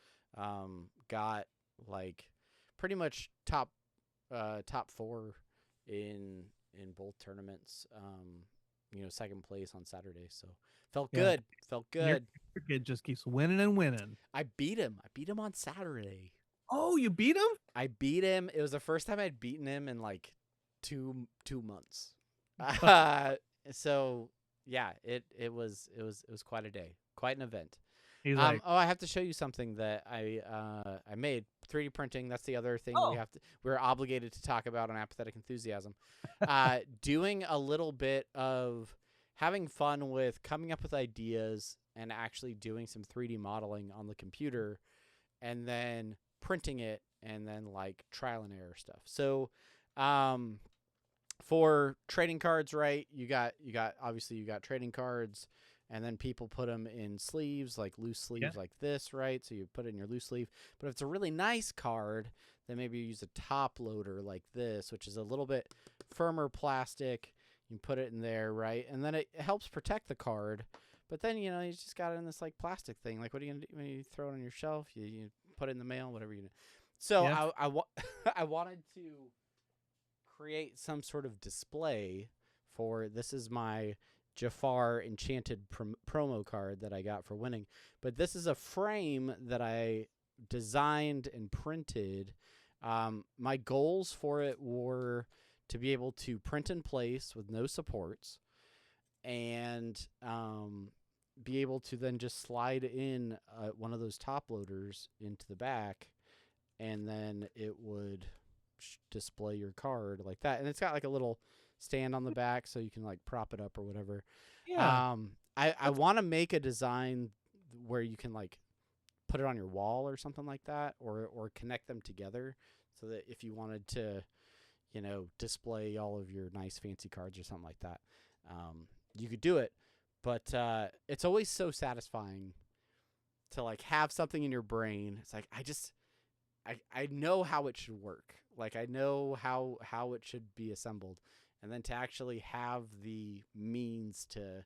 Got like pretty much top 4 in both tournaments. Second place on Saturday, so felt good. Felt good. Your kid just keeps winning and winning. I beat him on Saturday. Oh, you beat him? I beat him. It was the first time I'd beaten him in like two months. So yeah, it was quite a day, quite an event. He's like, I have to show you something that I made. 3D printing. That's the other thing we're obligated to talk about on Apathetic Enthusiasm. Doing a little bit of having fun with coming up with ideas and actually doing some 3D modeling on the computer, and then printing it, and then like trial and error stuff. So, for trading cards, right? You got trading cards. And then people put them in sleeves, like loose sleeves like this, right? So you put it in your loose sleeve. But if it's a really nice card, then maybe you use a top loader like this, which is a little bit firmer plastic. You put it in there, right? And then it helps protect the card. But then, you just got it in this like plastic thing. Like, what are you going to do when you throw it on your shelf? You put it in the mail, whatever you do. So I wanted to create some sort of display for, this is my Jafar Enchanted promo card that I got for winning. But this is a frame that I designed and printed. My goals for it were to be able to print in place with no supports, and be able to then just slide in one of those top loaders into the back, and then it would display your card like that. And it's got like a little stand on the back so you can like prop it up or whatever. I want to make a design where you can like put it on your wall or something like that, or connect them together so that if you wanted to display all of your nice fancy cards or something like that, you could do it. But it's always so satisfying to like have something in your brain. It's like I know how it should work. Like, I know how it should be assembled. And then to actually have the means to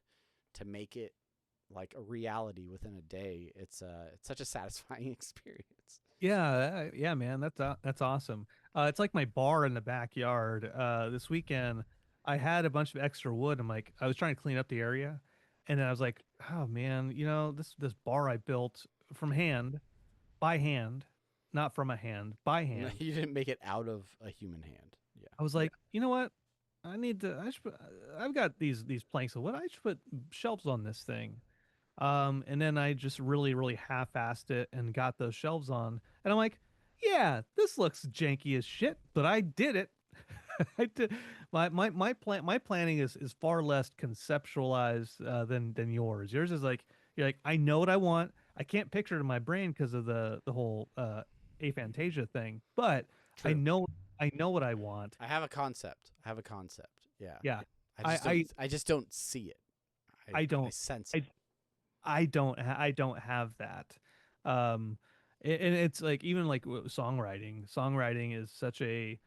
make it like a reality within a day, it's such a satisfying experience. Yeah, man, that's awesome. It's like my bar in the backyard. This weekend, I had a bunch of extra wood. I was trying to clean up the area, and then I was like, oh man, this bar I built by hand, not from a hand, by hand. No, you didn't make it out of a human hand. Yeah. I was like, you know what? I've got these planks of wood. I should put shelves on this thing. And then I just really, really half-assed it and got those shelves on. And I'm like, yeah, this looks janky as shit, but I did it. I did. My planning is far less conceptualized than yours. Yours is like, you're like, I know what I want. I can't picture it in my brain because of the whole aphantasia thing, but True. I know what I want. I have a concept. Yeah. Yeah. I just don't see it. I don't I sense it. I don't have that. And it's like, even like songwriting is such a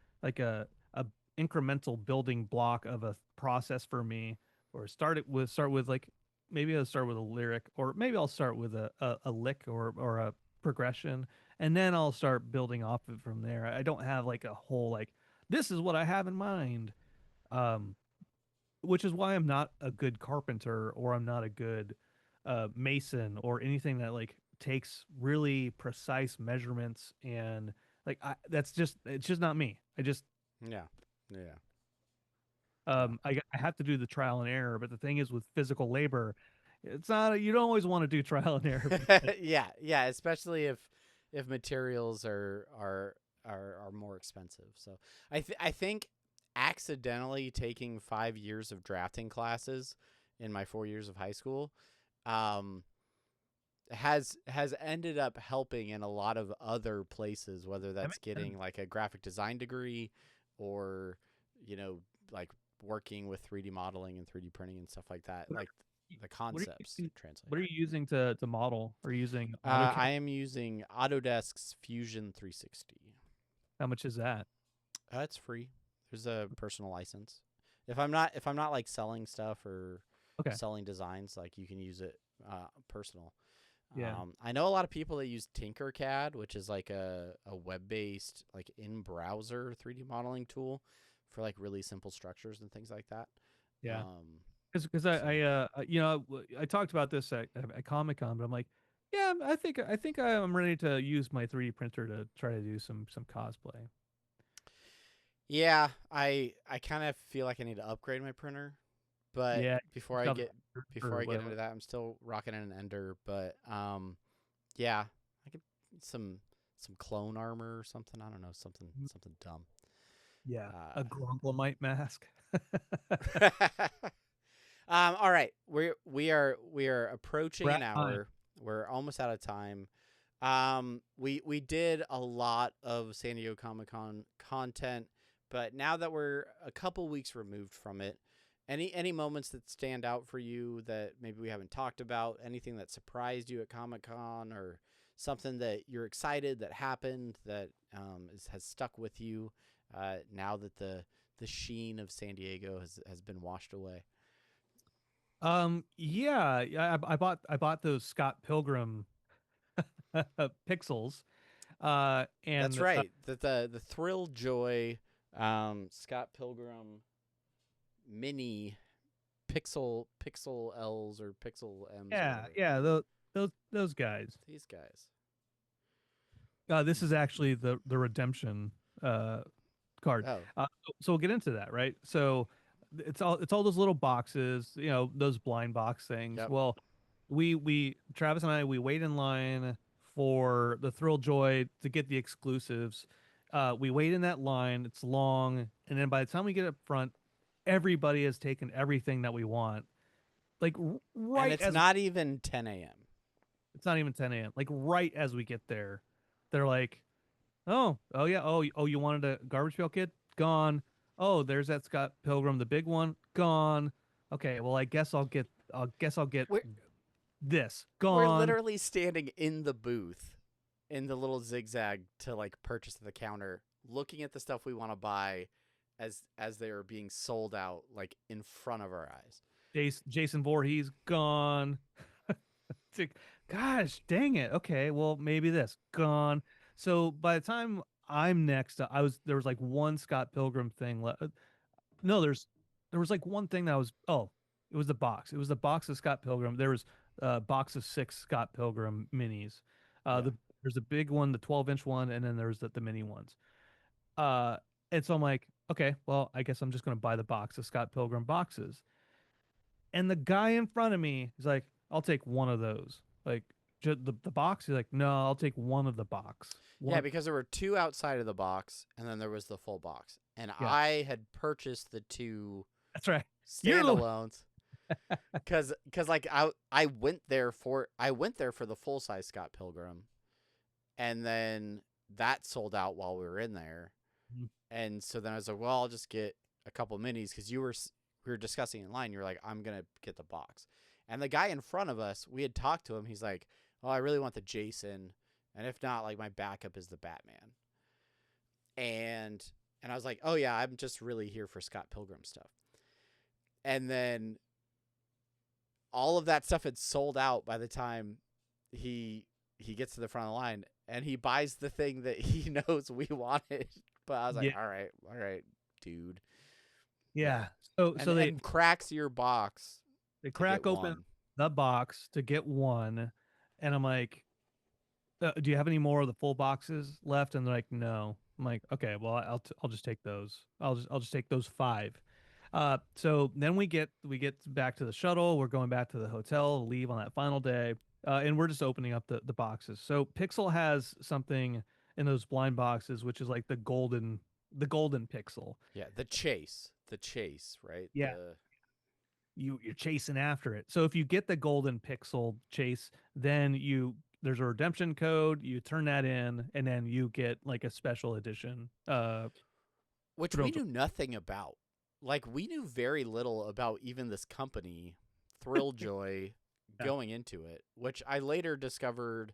incremental building block of a process for me, or start with like maybe I'll start with a lyric, or maybe I'll start with a lick or a progression, and then I'll start building off it from there. I don't have like a whole like this is what I have in mind. Um, which is why I'm not a good carpenter, or I'm not a good mason, or anything that like takes really precise measurements. And like that's just, it's just not me. I just Yeah. Yeah. Yeah. I have to do the trial and error. But the thing is, with physical labor, it's not, you don't always want to do trial and error. Yeah, yeah, especially if materials are more expensive. So I think accidentally taking 5 years of drafting classes in my 4 years of high school um, has ended up helping in a lot of other places, whether That that's makes sense. getting like a graphic design degree or like working with 3D modeling and 3D printing and stuff like that. What Like the what are concepts you translate. what are you using to model? Are you using I AutoCAD? am using Autodesk's Fusion 360. How much is that? It's free. There's a personal license. If I'm not like selling stuff or Okay. selling designs, like you can use it personal. Yeah. I know a lot of people that use Tinkercad, which is like a web-based, like in-browser 3D modeling tool for like really simple structures and things like that. Yeah. Um, Because so I talked about this at Comic Con, but I'm like, yeah, I think I'm ready to use my 3D printer to try to do some cosplay. yeah, I kind of feel like I need to upgrade my printer, but Yeah, before I stuff get before or I get whatever. into that, I'm still rocking an Ender. But yeah, I could some clone armor or something. I don't know, something dumb. Yeah, Uh, a Grunklemite mask. all right, we are approaching Rat an time. hour. We're almost out of time. We did a lot of San Diego Comic Con content, but now that we're a couple weeks removed from it, any moments that stand out for you that maybe we haven't talked about? Anything that surprised you at Comic Con, or something that you're excited that happened that has stuck with you now that the sheen of San Diego has been washed away? Yeah, I bought those Scott Pilgrim pixels. That's And right. The Thrill Joy Scott Pilgrim mini pixel L's or pixel M's or yeah, whatever. yeah, those guys. These guys. This is actually the redemption uh card. Oh, So we'll get into that, right? So it's all those little boxes, those blind box things. yep. Well, we Travis and I, we wait in line for the Thrill Joy to get the exclusives. We wait in that line. It's long, and then by the time we get up front, everybody has taken everything that we want. Like And right it's as not even 10 a.m. it's not even 10 a.m. Like right as we get there, they're like, oh yeah. Oh, you wanted a Garbage Pail Kid? Gone. Oh, there's that Scott Pilgrim, the big one. Gone. Okay, well, I guess I'll get We're this. we're Gone. literally standing in the booth in the little zigzag to like purchase at the counter, looking at the stuff we want to buy as they are being sold out like in front of our eyes. Jason Voorhees gone. It's like, gosh, dang it. Okay, well, maybe this gone. So by the time I'm next, there was like one Scott Pilgrim thing left. No, there was like one thing that was, it was the box. It was the box of Scott Pilgrim. There was a box of 6 Scott Pilgrim minis. Yeah. There's a big one, the 12-inch one, and then there's the mini ones. Uh, and so I'm like, okay, well, I guess I'm just gonna buy the box of Scott Pilgrim boxes. And the guy in front of me is like, I'll take one of those. Like, the box. He's like, no, I'll take one of the box. Yeah, One. because there were two outside of the box, and then there was the full box. And Yeah, I had purchased the two that's right. You're the standalones because like I went there for the full size Scott Pilgrim, and then that sold out while we were in there. Mhm. And so then I was like, well, I'll just get a couple minis because we were discussing in line. You were like, I'm gonna get the box, and the guy in front of us, we had talked to him. He's like, oh, I really want the Jason, and if not, like my backup is the Batman. And I was like, oh yeah, I'm just really here for Scott Pilgrim stuff. And then all of that stuff had sold out by the time he gets to the front of the line, and he buys the thing that he knows we wanted. But I was like, Yeah. all right, dude. Yeah. So And they and cracks your box they to get crack open one. the box to get one, and I'm like, "Do you have any more of the full boxes left?" And they're like, "No." I'm like, "Okay, well, I'll just take those. I'll just take those 5." So then we get back to the shuttle. We're going back to the hotel, leave on that final day, and we're just opening up the boxes. So Pixel has something in those blind boxes, which is like the golden Pixel. Yeah, the chase, right? Yeah, you're chasing after it. So if you get the golden Pixel chase, then there's a redemption code. You turn that in, and then you get like a special edition. Which Thrill we Joy. knew nothing about. Like, we knew very little about even this company, Thrilljoy, Yeah. going into it, which I later discovered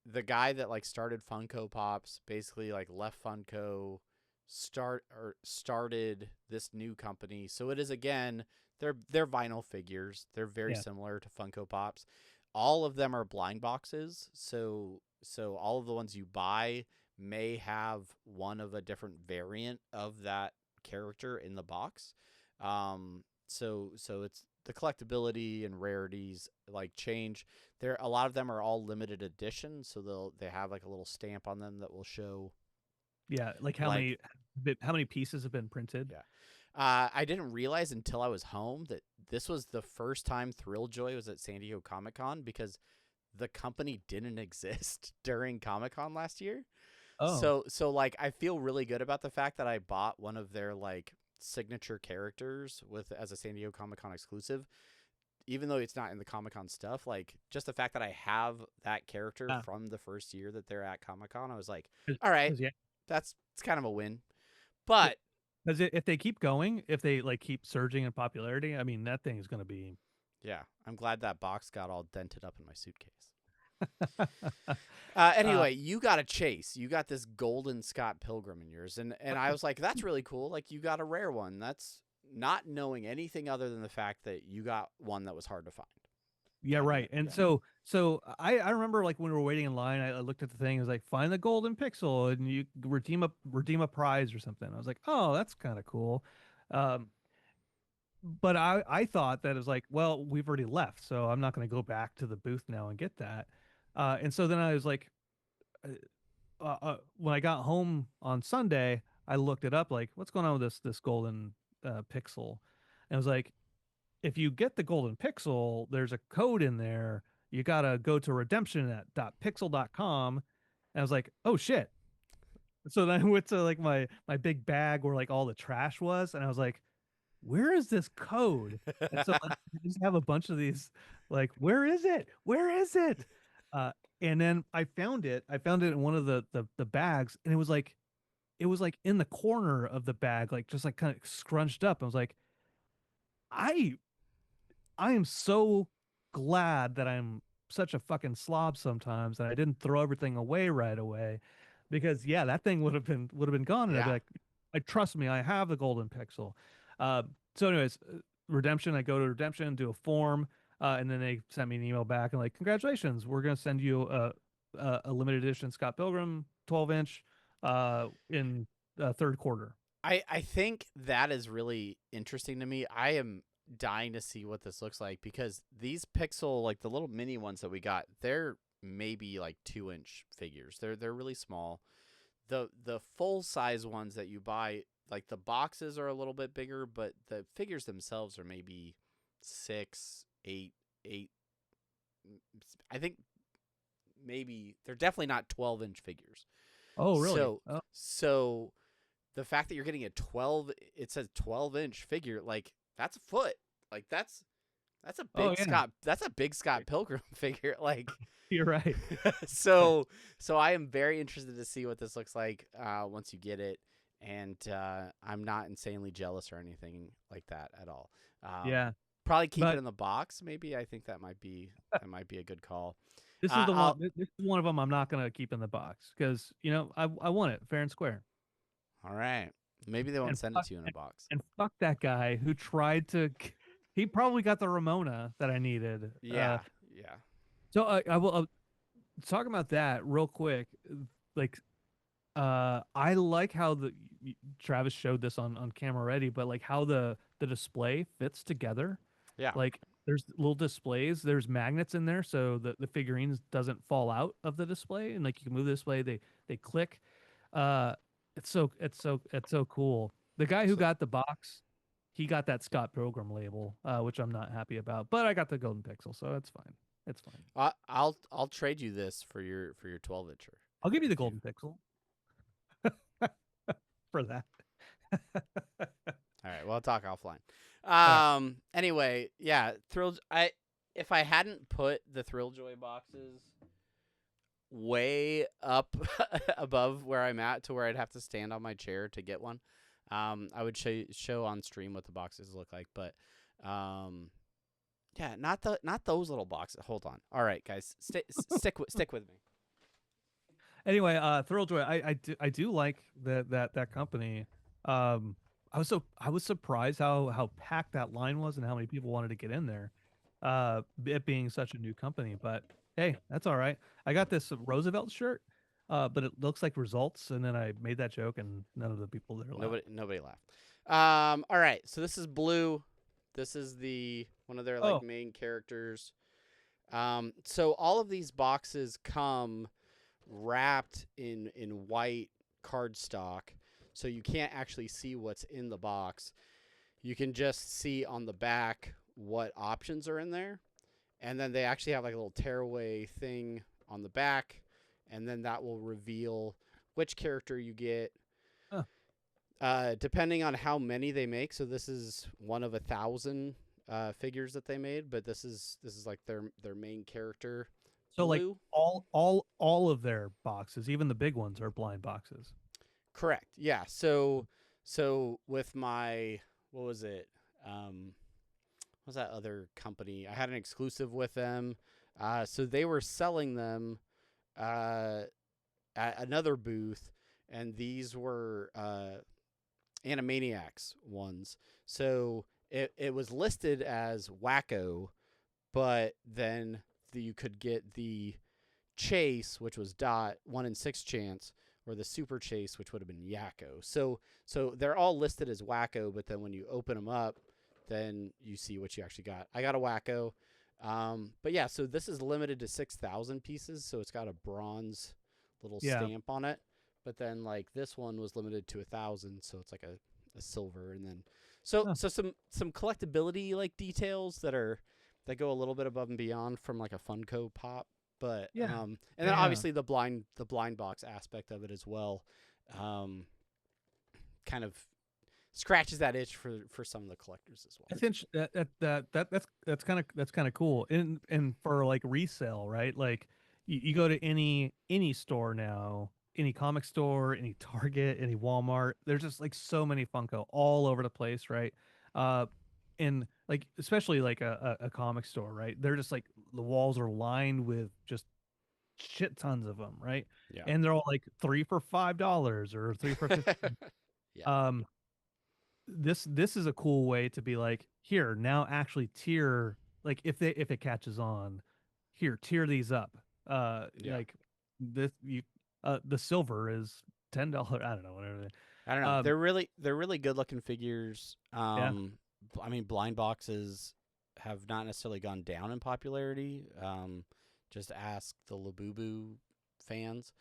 the guy that like started Funko Pops basically like left Funko, started this new company. So it is, again, they're vinyl figures. They're very Yeah. similar to Funko Pops. All of them are blind boxes. So all of the ones you buy may have one of a different variant of that character in the box. So it's the collectability and rarities like change. There, a lot of them are all limited edition, so they have like a little stamp on them that will show. Yeah, like Like, how many pieces have been printed? yeah. I didn't realize until I was home that this was the first time Thrilljoy was at San Diego Comic-Con, because the company didn't exist during Comic-Con last year. Oh, So like, I feel really good about the fact that I bought one of their like signature characters as a San Diego Comic-Con exclusive, even though it's not in the Comic-Con stuff. Like, just the fact that I have that character yeah. from the first year that they're at Comic-Con, I was like, Cause, all right, 'cause, yeah, it's kind of a win. But because if they keep going, if they like keep surging in popularity, I mean that thing is going to be. yeah, I'm glad that box got all dented up in my suitcase. uh, Anyway, you got a chase. You got this golden Scott Pilgrim in yours, and I was like, that's really cool. Like, you got a rare one. That's not knowing anything other than the fact that you got one that was hard to find. yeah, right. And Yeah. so I remember like when we were waiting in line, I looked at the thing. It was like find the golden pixel and you redeem a prize or something. I was like, oh, that's kind of cool. Um, but I thought that it was like, well, we've already left, so I'm not going to go back to the booth now and get that. And so then I was like, when I got home on Sunday, I looked it up, like, what's going on with this golden pixel? And it was like, if you get the golden pixel, there's a code in there. You gotta go to redemption at .pixel.com. And I was like, oh shit. So then I went to like my big bag where like all the trash was, and I was like, where is this code? And so like, I just have a bunch of these, like, where is it? Where is it? Uh, and then I found it. I found it in one of the bags, and it was like in the corner of the bag, like just like kind of scrunched up. I was like, I I am so glad that I'm such a fucking slob sometimes that I didn't throw everything away right away, because yeah, that thing would have been gone, and I'd be Yeah. like, I trust me, I have the golden pixel. So anyways, redemption. I go to redemption, do a form, and then they sent me an email back and like, congratulations, we're gonna send you a limited edition Scott Pilgrim 12-inch in third quarter. I think that is really interesting to me. I am dying to see what this looks like, because these pixel, like the little mini ones that we got, they're maybe like 2-inch figures. They're really small. The full size ones that you buy, like the boxes are a little bit bigger, but the figures themselves are maybe 6, 8, 8. I think maybe they're definitely not 12-inch figures. Oh, really? So Oh, so the fact that you're getting it says 12-inch figure, like that's a foot. Like that's a oh big yeah, Scott Pilgrim figure. Like, you're right. so I am very interested to see what this looks like once you get it. And I'm not insanely jealous or anything like that at all. Yeah, Probably keep it but in the box. Maybe, I think that might be a good call. this is the one. I'll This is one of them I'm not gonna keep in the box because I want it fair and square. All right. Maybe they won't And send it fuck to you in a box. and fuck that guy who tried to he probably got the Ramona that I needed. Yeah, yeah. So I will talk about that real quick. Like, I like how Travis showed this on camera already, but like how the display fits together. Yeah. Like, there's little displays, there's magnets in there, so the figurines doesn't fall out of the display, and like you can move the display, they click. Uh, it's so cool. The guy who So got the box, he got that Scott Pilgrim label, which I'm not happy about, but I got the Golden Pixel, so it's fine. It's fine. I'll trade you this for your 12-incher. I'll give you the If you Golden Pixel for that. All right, well, I'll talk offline. All right. Anyway, yeah, Thrill. If I hadn't put the Thrill Joy boxes way up above where I'm at to where I'd have to stand on my chair to get one, I would show on stream what the boxes look like. But yeah, not those little boxes. Hold on. All right, guys, stick with me. Anyway, Thrilljoy, I do like that company. I was surprised how packed that line was and how many people wanted to get in there. It being such a new company, but hey, that's all right. I got this Roosevelt shirt, but it looks like Results, and then I made that joke, and none of the people there laughed. Nobody laughed. All right, so this is Blue. This is the one of their like Oh, main characters. So all of these boxes come wrapped in white cardstock, so you can't actually see what's in the box. You can just see on the back what options are in there, and then they actually have like a little tearaway thing on the back, and then that will reveal which character you get. huh. Depending on how many they make. So this is one of 1,000 figures that they made, but this is like their main character, So like Blue. all of their boxes, even the big ones, are blind boxes. Correct. Yeah. So with my what was it? What was that other company? I had an exclusive with them. So they were selling them at another booth, and these were Animaniacs ones. So it was listed as Wacko, but then you could get the Chase, which was dot 1 in 6 chance, or the Super Chase, which would have been Yakko. So they're all listed as Wacko, but then when you open them up, then you see what you actually got. I got a Wacko. But yeah, so this is limited to 6,000 pieces, so it's got a bronze little Yeah. stamp on it. But then like this one was limited to 1,000, so it's like a silver, and then so Huh. so some collectability like details that go a little bit above and beyond from like a Funko Pop. But Yeah. and then Yeah. obviously the blind box aspect of it as well, kind of scratches that itch for some of the collectors as well. I think that's kind of cool. And for like resale, right? Like you go to any store now, any comic store, any Target, any Walmart. There's just like so many Funko all over the place, right? Uh, and like especially like a comic store, right? They're just like the walls are lined with just shit tons of them, right? Yeah. And they're all like 3 for $5 or 3 for 15. Yeah. Um, this is a cool way to be like, here now actually tier, like if it catches on, here tier these up. Yeah. Like this you the silver is $10. I don't know, whatever. I don't know. Um, They're really good looking figures. yeah. I mean, blind boxes have not necessarily gone down in popularity. Just ask the Labubu fans.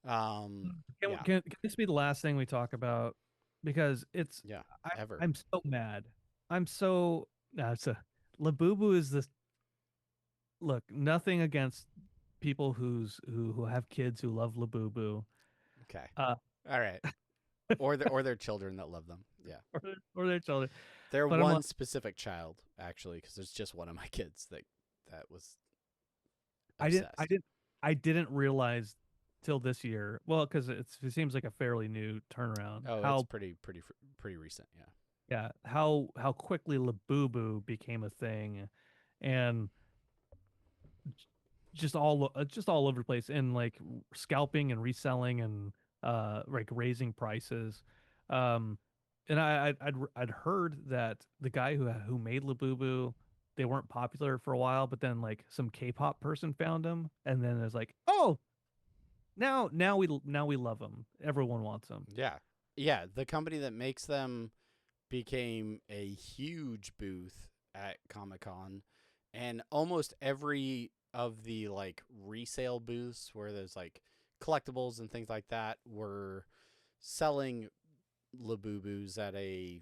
Yeah, Can this be the last thing we talk about? Because yeah, I, ever. I'm so mad. I'm so no, it's a Labubu is this look, nothing against people who have kids who love Labubu. Okay. Uh All right. Or their children that love them. Yeah. or their children. They're But I'm one like, specific child actually, because there's just one of my kids that was I didn't I obsessed. didn't I didn't realize till this year. Well, because it seems like a fairly new turnaround. Oh, it's How pretty recent. Yeah. yeah, how quickly Labubu became a thing, and just all over the place, and like scalping and reselling and like raising prices. Um, And I'd heard that the guy who made Labubu, they weren't popular for a while, but then like some K-pop person found them, and then it's like, oh, now we love them. Everyone wants them. Yeah. Yeah, the company that makes them became a huge booth at Comic-Con, and almost every of the like resale booths where there's like collectibles and things like that were selling Labubus at a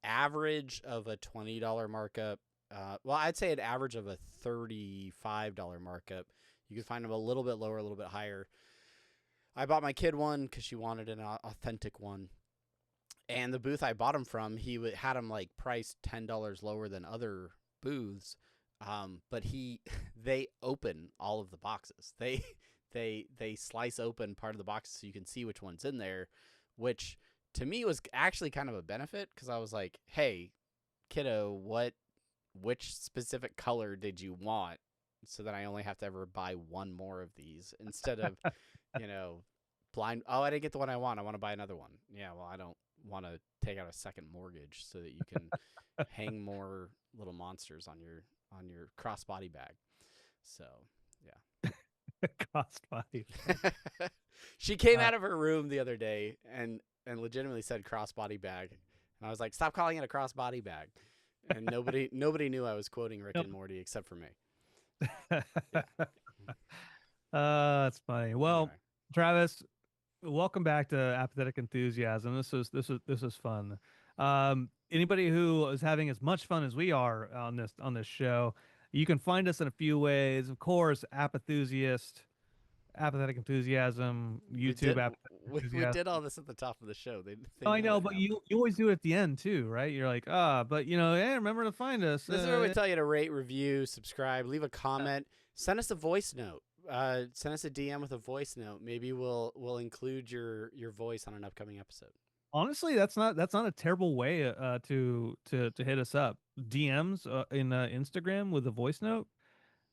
average of a $20 markup. Well, I'd say an average of a $35 markup. You could find them a little bit lower, a little bit higher. I bought my kid one because she wanted an authentic one. And the booth I bought them from, had them like priced $10 lower than other booths. But they open all of the boxes. They slice open part of the boxes so you can see which one's in there, which to me was actually kind of a benefit because I was like, hey, kiddo, which specific color did you want? So that I only have to ever buy one more of these instead of, blind. Oh, I didn't get the one I want. I want to buy another one. Yeah, well, I don't want to take out a second mortgage so that you can hang more little monsters on your crossbody bag. So, yeah. Crossbody. She came out of her room the other day and legitimately said crossbody bag, and I was like, "Stop calling it a crossbody bag." And nobody knew I was quoting Rick and Morty except for me. That's funny. Well, Anyway. Travis, welcome back to Apathetic Enthusiasm. This was fun. Anybody who is having as much fun as we are on this show, you can find us in a few ways. Of course, Apathetic Enthusiasm, YouTube. We did all this at the top of the show. They I know, but you always do it at the end too, right? You're like, but hey, remember to find us. This is where we tell you to rate, review, subscribe, leave a comment, send us a voice note. Send us a DM with a voice note. Maybe we'll include your voice on an upcoming episode. Honestly, that's not a terrible way to hit us up. DMs in Instagram with a voice note.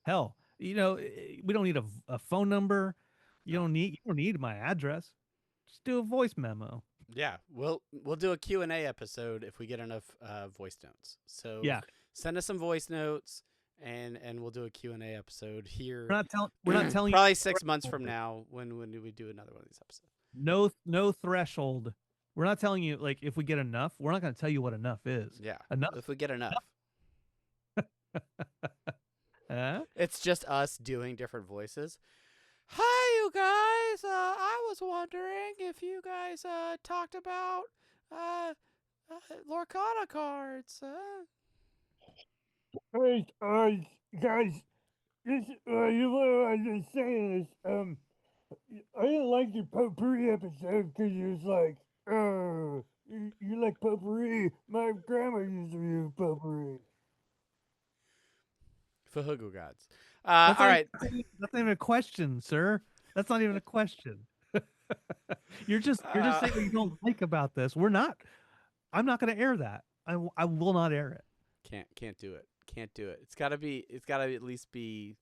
Hell, we don't need a phone number. You don't need my address. Just do a voice memo. Yeah, we'll do a Q&A episode if we get enough voice notes. So yeah, send us some voice notes and we'll do a Q&A episode here. We're not telling probably you 6 months from now when do we do another one of these episodes. No threshold. We're not telling you like if we get enough. We're not going to tell you what enough is. Yeah, enough. If we get enough. It's just us doing different voices. Hi, you guys. I was wondering if you guys talked about Lorcana cards. Hey, guys, this you know what I was just saying is I didn't like your potpourri episode because you was like, you like potpourri. My grandma used to use potpourri. Fahugu gods. All right. That's not even a question, sir. That's not even a question. You're just saying what you don't like about this. We're not. I'm not going to air that. I will not air it. Can't do it. Can't do it. It's got to at least be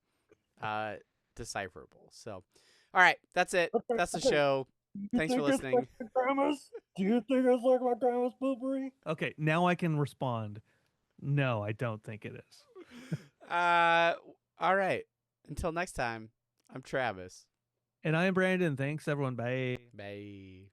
decipherable. So, all right, that's it. That's the show. Thanks for listening. Do you think it's like my grandma's potpourri? Okay, now I can respond. No, I don't think it is. All right. Until next time, I'm Travis. And I'm Brandon. Thanks, everyone. Bye. Bye.